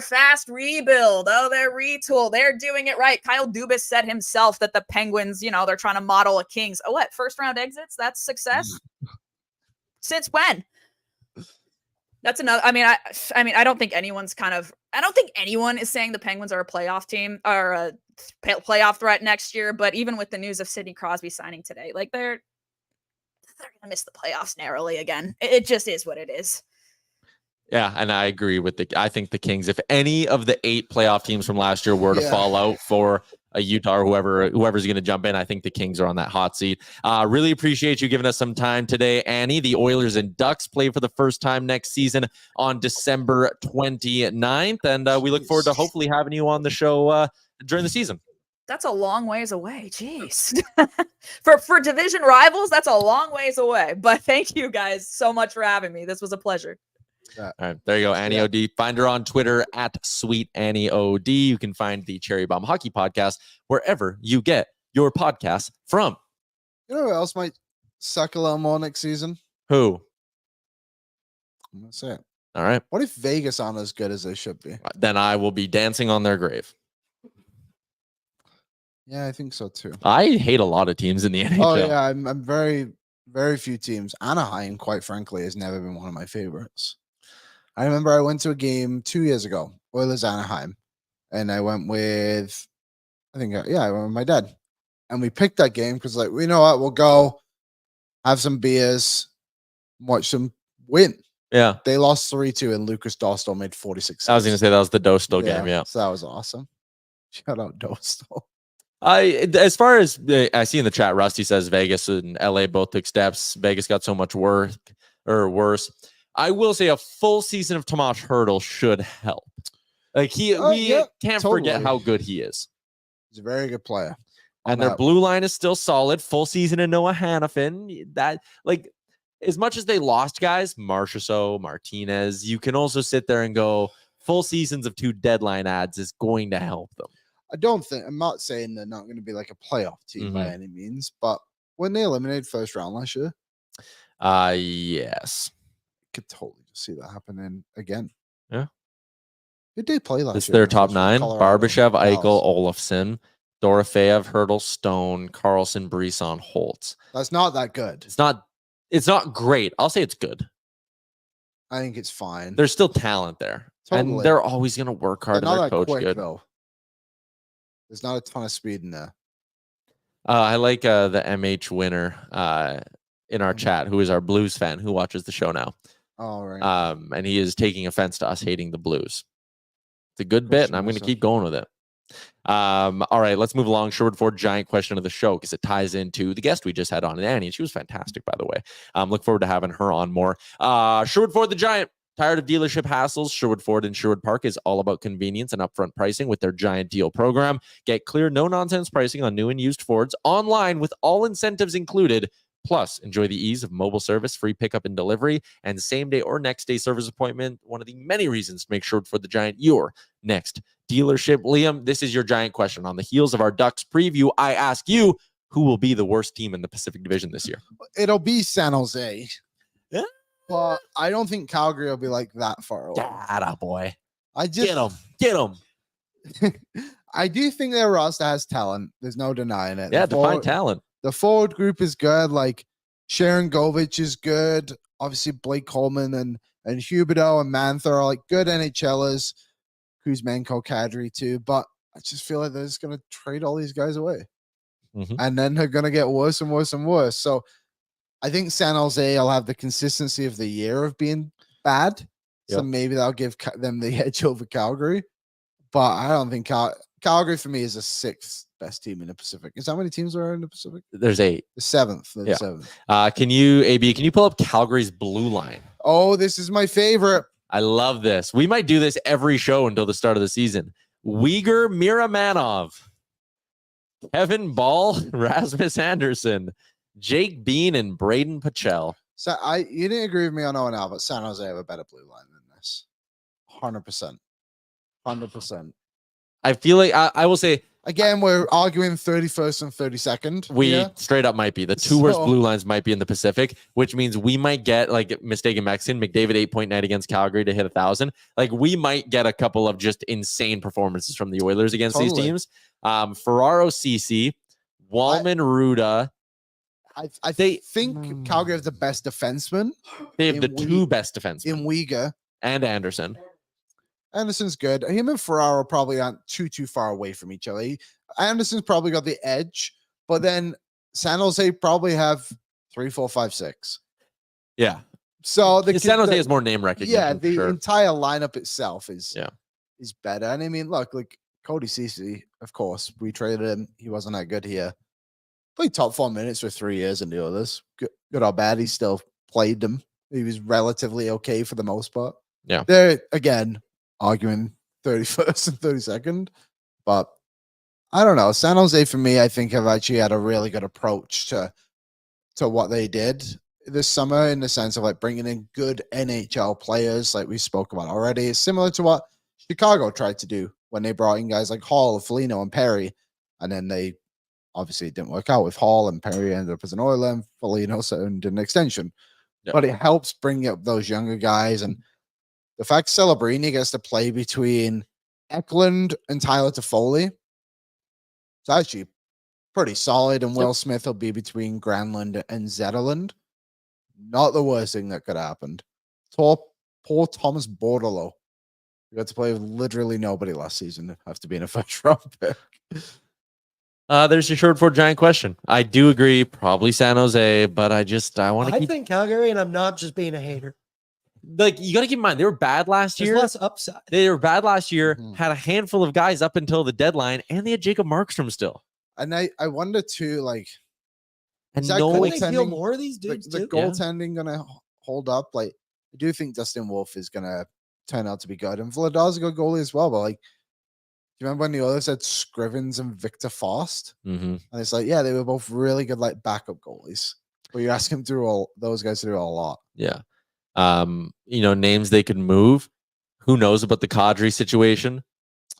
fast rebuild. Oh, their retool. They're doing it right. Kyle Dubas said himself that the Penguins, they're trying to model a Kings. Oh, what? First round exits? That's success? Since when? That's another. I mean, I don't think anyone is saying the Penguins are a playoff team or a playoff threat next year. But even with the news of Sidney Crosby signing today, like they're gonna miss the playoffs narrowly again. It just is what it is. Yeah, and I agree with I think the Kings, if any of the 8 playoff teams from last year were to fall out for a Utah or whoever's going to jump in, I think the Kings are on that hot seat. Really appreciate you giving us some time today, Annie. The Oilers and Ducks play for the first time next season on December 29th, and we look forward to hopefully having you on the show during the season. That's a long ways away. Jeez. for division rivals, that's a long ways away. But thank you guys so much for having me. This was a pleasure. All right, there you go, Annie OD. Find her on Twitter at Sweet Annie OD. You can find the Cherry Bomb Hockey Podcast wherever you get your podcasts from. You know who else might suck a little more next season? Who? I'm gonna say it. All right. What if Vegas aren't as good as they should be? Then I will be dancing on their grave. Yeah, I think so too. I hate a lot of teams in the NHL. Oh yeah, I'm very few teams. Anaheim, quite frankly, has never been one of my favorites. I remember I went to a game 2 years ago, Oilers Anaheim, and I went with, I went with my dad, and we picked that game because, like, you know what, we'll go have some beers, watch them win. Yeah, they lost 3-2, and Lucas Dostal made 46. I was going to say that was the Dostal game. Yeah, so that was awesome. Shout out Dostal. As far as I see in the chat, Rusty says Vegas and LA both took steps. Vegas got so much worse. I will say a full season of Tomas Hertl should help. Like we can't forget how good he is. He's a very good player. And their blue line is still solid. Full season of Noah Hannafin. That, like, as much as they lost guys, Marchessault, Martinez, you can also sit there and go, full seasons of 2 deadline ads is going to help them. I'm not saying they're not going to be like a playoff team by any means, but when they eliminated first round last year, yes. Could totally just see that happening again. Yeah. Who did they play last year? It's their top 9. Barbashev, Eichel, Olofsson, Dorofeev, Hertl, Stone, Carlson, Brisson, Holtz. That's not that good. It's not great. I'll say it's good. I think it's fine. There's still talent there. Totally. And they're always going to work hard. They're and not their that coach quick, good. though. There's not a ton of speed in there. I like the MH winner in our chat, who is our Blues fan, who watches the show now. Oh, right. And he is taking offense to us hating the Blues. It's a good bit, and I'm going to keep going with it. All right, let's move along. Sherwood Ford Giant Question of the show, because it ties into the guest we just had on, Annie, and she was fantastic, by the way. Look forward to having her on more. Sherwood Ford the Giant. Tired of dealership hassles? Sherwood Ford in Sherwood Park is all about convenience and upfront pricing with their Giant Deal program. Get clear, no-nonsense pricing on new and used Fords online with all incentives included. Plus, enjoy the ease of mobile service, free pickup and delivery, and same-day or next-day service appointment. One of the many reasons to make Sherwood Ford the Giant your next dealership. Liam, this is your Giant Question. On the heels of our Ducks preview, I ask you, who will be the worst team in the Pacific Division this year? It'll be San Jose. Yeah. But I don't think Calgary will be like that far away. Atta boy. Get him. I do think their roster has talent. There's no denying it. Yeah, define talent. The forward group is good. Like Sharon Govich is good. Obviously, Blake Coleman and Huberdeau and Mantha are like good NHLers. Kuzmenko, Kadri too. But I just feel like they're just going to trade all these guys away. And then they're going to get worse and worse and worse. So I think San Jose will have the consistency of the year of being bad. So maybe that'll give them the edge over Calgary. But I don't think Calgary for me is the 6th best team in the Pacific. Is how many teams are in the Pacific? There's 8. The 7th. The 7th. Can you pull up Calgary's blue line? Oh, this is my favorite. I love this. We might do this every show until the start of the season. Uyghur Miramanov, Kevin Ball, Rasmus Anderson, Jake Bean, and Braden Pachel. So you didn't agree with me on ONL, but San Jose have a better blue line than this. 100%. 100%. I feel like I will say, again, we're arguing 31st and 32nd. we straight up might be. The two worst blue lines might be in the Pacific, which means we might get, like, mistaken Mexican, McDavid 8-point night against Calgary to hit 1,000. Like, we might get a couple of just insane performances from the Oilers against these teams. Ferraro CC, Wallman Ruda. I think Calgary have the best defenseman. They have the two best defensemen. In Uyghur. And Anderson. Anderson's good. Him and Ferraro probably aren't too far away from each other. Anderson's probably got the edge, but then San Jose probably have 3, 4, 5, 6. Yeah. So San Jose has more name recognition. Yeah, the entire lineup itself is better. And I mean, look, like Cody Ceci, of course, we traded him. He wasn't that good here. Played top 4 minutes for 3 years in the others. Good or bad, he still played them. He was relatively okay for the most part. Yeah. They're, again, arguing 31st and 32nd. But I don't know. San Jose, for me, I think have actually had a really good approach to what they did this summer, in the sense of like bringing in good NHL players like we spoke about already. It's similar to what Chicago tried to do when they brought in guys like Hall, Foligno, and Perry. And then they obviously it didn't work out with Hall, and Perry ended up as an Oiler, and Foligno signed an extension. Yep. But it helps bring up those younger guys. And the fact Celebrini gets to play between Eklund and Tyler Toffoli, it's actually pretty solid. And Will Smith will be between Granlund and Zetterlund. Not the worst thing that could have happened. Poor Thomas Bordalo. He got to play with literally nobody last season after being a first-round pick. There's your Sherwood Ford GIANT question. I do agree, probably San Jose, but I want to keep... think Calgary, and I'm not just being a hater. Like, you got to keep in mind, they were bad last year. There's less upside. They were bad last year, had a handful of guys up until the deadline, and they had Jacob Markstrom still. And I wonder, too, like... And no, they feel more of these dudes, the goaltending going to hold up? Like, I do think Dustin Wolf is going to turn out to be good. And Vladar's a good goalie as well, but, like, do you remember when the others had Scrivens and Victor Faust? Mm-hmm. And it's like, yeah, they were both really good, like, backup goalies. But you ask him to do all those guys to do a lot. Yeah. Names they could move. Who knows about the Kadri situation?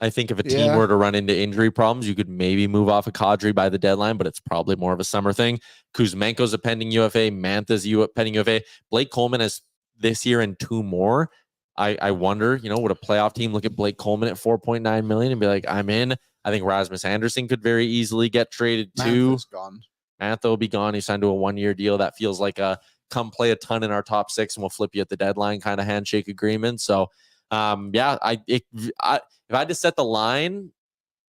I think if a team were to run into injury problems, you could maybe move off a Kadri by the deadline, but it's probably more of a summer thing. Kuzmenko's a pending UFA. Mantha's pending UFA. Blake Coleman has this year and 2 more. I wonder, would a playoff team look at Blake Coleman at $4.9 million and be like, I'm in? I think Rasmus Anderson could very easily get traded too. Mantha will be gone. He signed to a 1-year deal. That feels like a come play a ton in our top 6 and we'll flip you at the deadline kind of handshake agreement. So, if I had to set the line,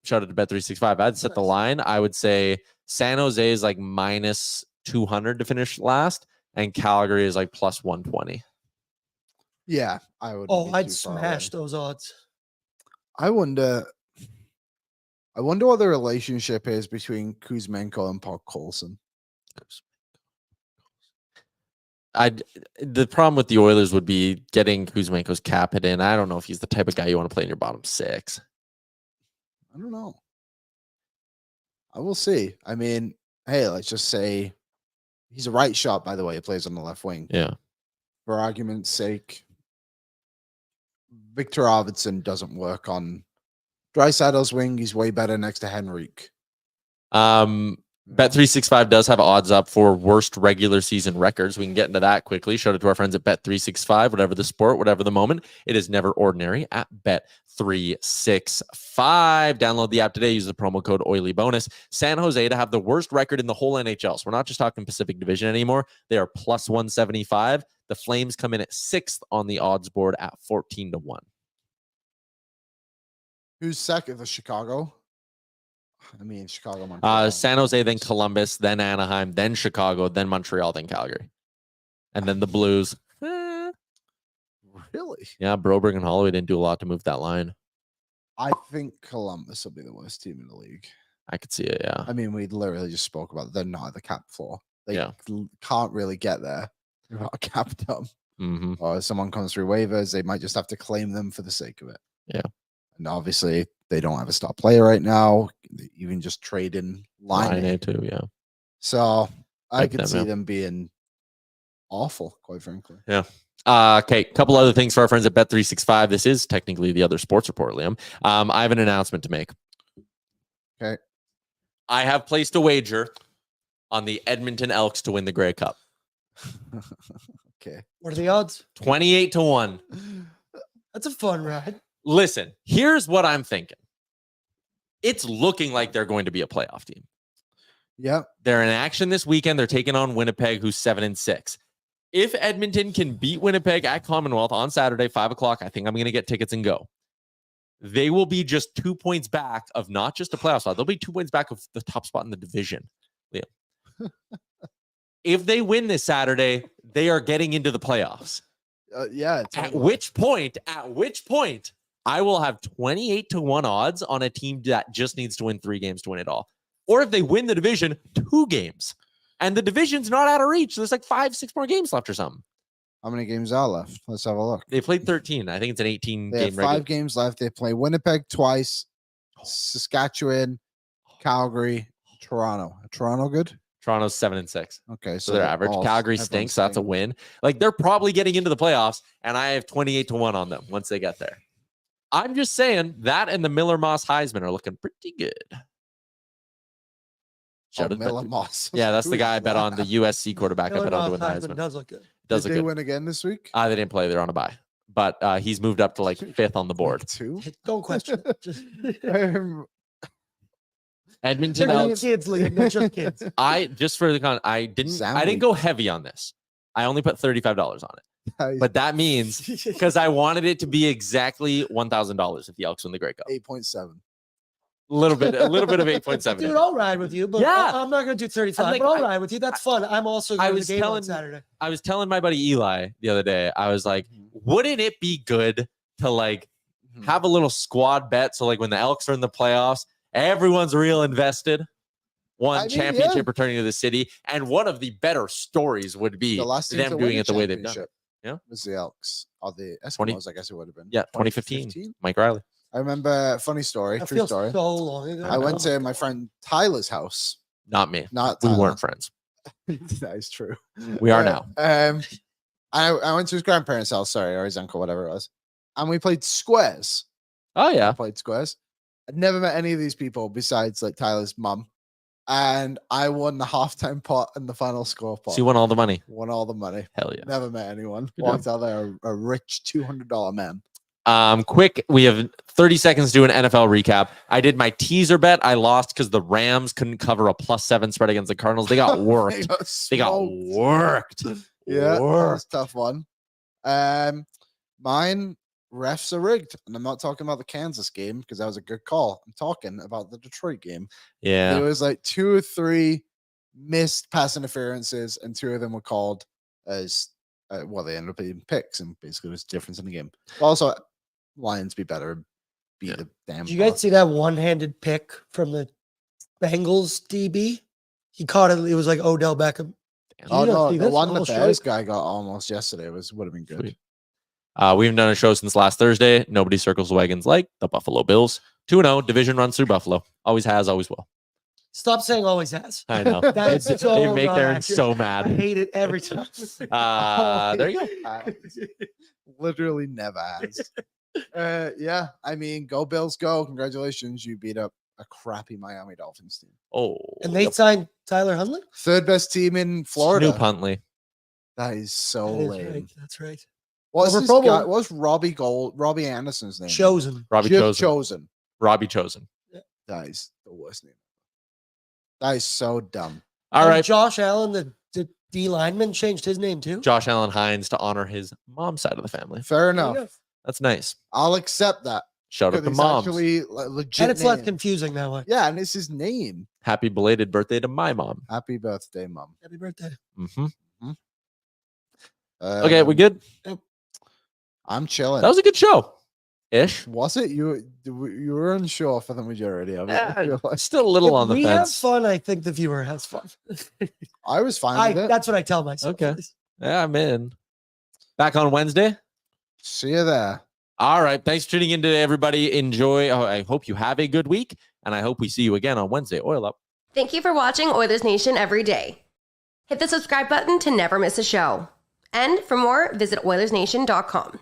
shout out to Bet365, if I had to set the line, I would say San Jose is like minus 200 to finish last, and Calgary is like plus 120. Yeah, I would. Oh, I'd smash those odds. I wonder what the relationship is between Kuzmenko and Puck Colson. The problem with the Oilers would be getting Kuzmenko's cap hit in. I don't know if he's the type of guy you want to play in your bottom 6. I don't know. I will see. I mean, hey, let's just say he's a right shot, by the way. He plays on the left wing. Yeah. For argument's sake, Victor Arvidsson doesn't work on Draisaitl's wing. He's way better next to Henrique. Bet365 does have odds up for worst regular season records. We can get into that quickly. Shout out to our friends at Bet365. Whatever the sport, whatever the moment, it is never ordinary at Bet365. Download the app today. Use the promo code OILYBONUS. San Jose to have the worst record in the whole NHL. So we're not just talking Pacific Division anymore. They are plus 175. The Flames come in at 6th on the odds board at 14-1. Who's second? The Chicago? I mean, Chicago, Montreal. San Jose, then Columbus, then Anaheim, then Chicago, then Montreal, then Calgary. And then the Blues. Really? Yeah, Broberg and Holloway didn't do a lot to move that line. I think Columbus will be the worst team in the league. I could see it, yeah. I mean, we literally just spoke about it. They're not at the cap floor. They can't really get there. They're not capped up. Or if someone comes through waivers, they might just have to claim them for the sake of it. Yeah. And obviously, They don't have a star player right now. Even just trading line. too, yeah. So I Like could them, see yeah. them being awful, quite frankly. Okay, couple other things for our friends at Bet365. This is technically the other sports report, Liam. I have an announcement to make. Okay. I have placed a wager on the Edmonton Elks to win the Grey Cup. Okay. What are the odds? 28-1. That's a fun ride. Listen, here's what I'm thinking. It's looking like they're going to be a playoff team. Yep. They're in action this weekend. They're taking on Winnipeg, who's 7-6. If Edmonton can beat Winnipeg at Commonwealth on Saturday, 5 o'clock, I think I'm going to get tickets and go. They will be just 2 points back of not just a playoff spot. They'll be 2 points back of the top spot in the division. Liam. If they win this Saturday, they are getting into the playoffs. Yeah. At which point, I will have 28-1 odds on a team that just needs to win 3 games to win it all. Or if they win the division, 2 games. And the division's not out of reach. There's like 5-6 more games left or something. How many games are left? Let's have a look. They played 13. I think it's an 18 They game have regular. 5 games left. They play Winnipeg twice, Saskatchewan, Calgary, Toronto. Toronto good? Toronto's 7-6. Okay. So they're average. Calgary everyone's stinks. So that's a staying. win. Like they're probably getting into the playoffs, and I have 28-1 on them once they get there. I'm just saying that and the Miller Moss Heisman are looking pretty good. Shout out to Miller Bet- Moss. Yeah, that's the Who's guy I bet on, the that? USC quarterback. I Miller bet on to Moss win the Heisman Heisman. does look good. Does Did it they good. win again this week? They didn't play. They're on a bye. But he's moved up to like 5th on the board. Week 2? Don't question it. Just Edmonton they're not Elks. kids, Liam. They're just kids. I didn't go heavy on this. I only put $35 on it. But that means because I wanted it to be exactly $1,000 if the Elks win the Grey Cup. 8.7. A little bit of 8.7. Dude, I'll ride with you, but Yeah. I'm not going to do 35, I'm like, but I'll ride with you. That's fun. I'm also I going to was the game on telling- Saturday. I was telling my buddy Eli the other day, I was like, wouldn't it be good to like have a little squad bet? So like when the Elks are in the playoffs, everyone's real invested. One I mean, championship yeah. returning to the city. And one of the better stories would be The last team them to doing win a it the way they've done. championship Yeah. was the Elks or the 20 Eskimos, I guess it would have been. Yeah, 2015. Mike Riley. I remember, funny story, That true feels story. so long ago. I went to my friend Tyler's house. Not me. Not We Tyler. weren't friends. That is true. We are now. I went to his grandparents' house, sorry, or his uncle, whatever it was. And we played squares. Oh yeah. Played squares. I'd never met any of these people besides like Tyler's mum. And I won the halftime pot and the final score pot. So you won all the money. Won all the money. Hell yeah. Never met anyone. Good Walked out there a rich $200 man. Quick, we have 30 seconds to do an NFL recap. I did my teaser bet. I lost because the Rams couldn't cover a +7 spread against the Cardinals. They got worked. They got smoked. worked. Yeah, that was Worked. a tough one. Mine, refs are rigged. And I'm not talking about the Kansas game because that was a good call. I'm talking about the Detroit game. Yeah. There was like 2 or 3 missed pass interferences, and 2 of them were called as they ended up being picks, and basically it was difference in the game. Also, Lions be better, beat Yeah. the damn. Did you guys Bucs. see that one-handed pick from the Bengals DB? He caught it. It was like Odell Beckham. Oh You don't no, see the this? one the I'll show Bears you. guy got almost yesterday would have been good. Sweet. We haven't done a show since last Thursday. Nobody circles the wagons like the Buffalo Bills. 2-0. Division runs through Buffalo. Always has, always will. Stop saying always has. I know. That's They so make not Aaron accurate. so I mad. hate it every time. There you go. Literally never has. Yeah, I mean, go Bills, go! Congratulations, you beat up a crappy Miami Dolphins team. Oh. And they signed Tyler Huntley? 3rd best team in Florida. Snoop Huntley. That is so That is lame. right. That's right. What's Over this Pro guy? Bowl. What's Robbie Anderson's name? Chosen. Robbie Jeff Chosen. Chosen. Robbie Chosen. That is the worst name. That is so dumb. All And right. Josh Allen, the D lineman, changed his name too. Josh Allen Hines to honor his mom's side of the family. Fair There you enough. go. That's nice. I'll accept that. Shout out to Because it's moms. actually legit. And it's less name. confusing that way. Yeah, and it's his name. Happy belated birthday to my mom. Happy birthday, mom. Happy birthday. Mm-hmm. Okay, we Um, good? I'm chilling. That was a good show. Ish. Was it? You were unsure for the majority of it. I feel like. Still a little on the we have fence. fun. I think the viewer has fun. I was fine with it. That's what I tell myself. Okay. Yeah, I'm in. Back on Wednesday. See you there. All right. Thanks for tuning in today, everybody. Enjoy. I hope you have a good week, and I hope we see you again on Wednesday. Oil up. Thank you for watching Oilers Nation Every Day. Hit the subscribe button to never miss a show. And for more, visit OilersNation.com.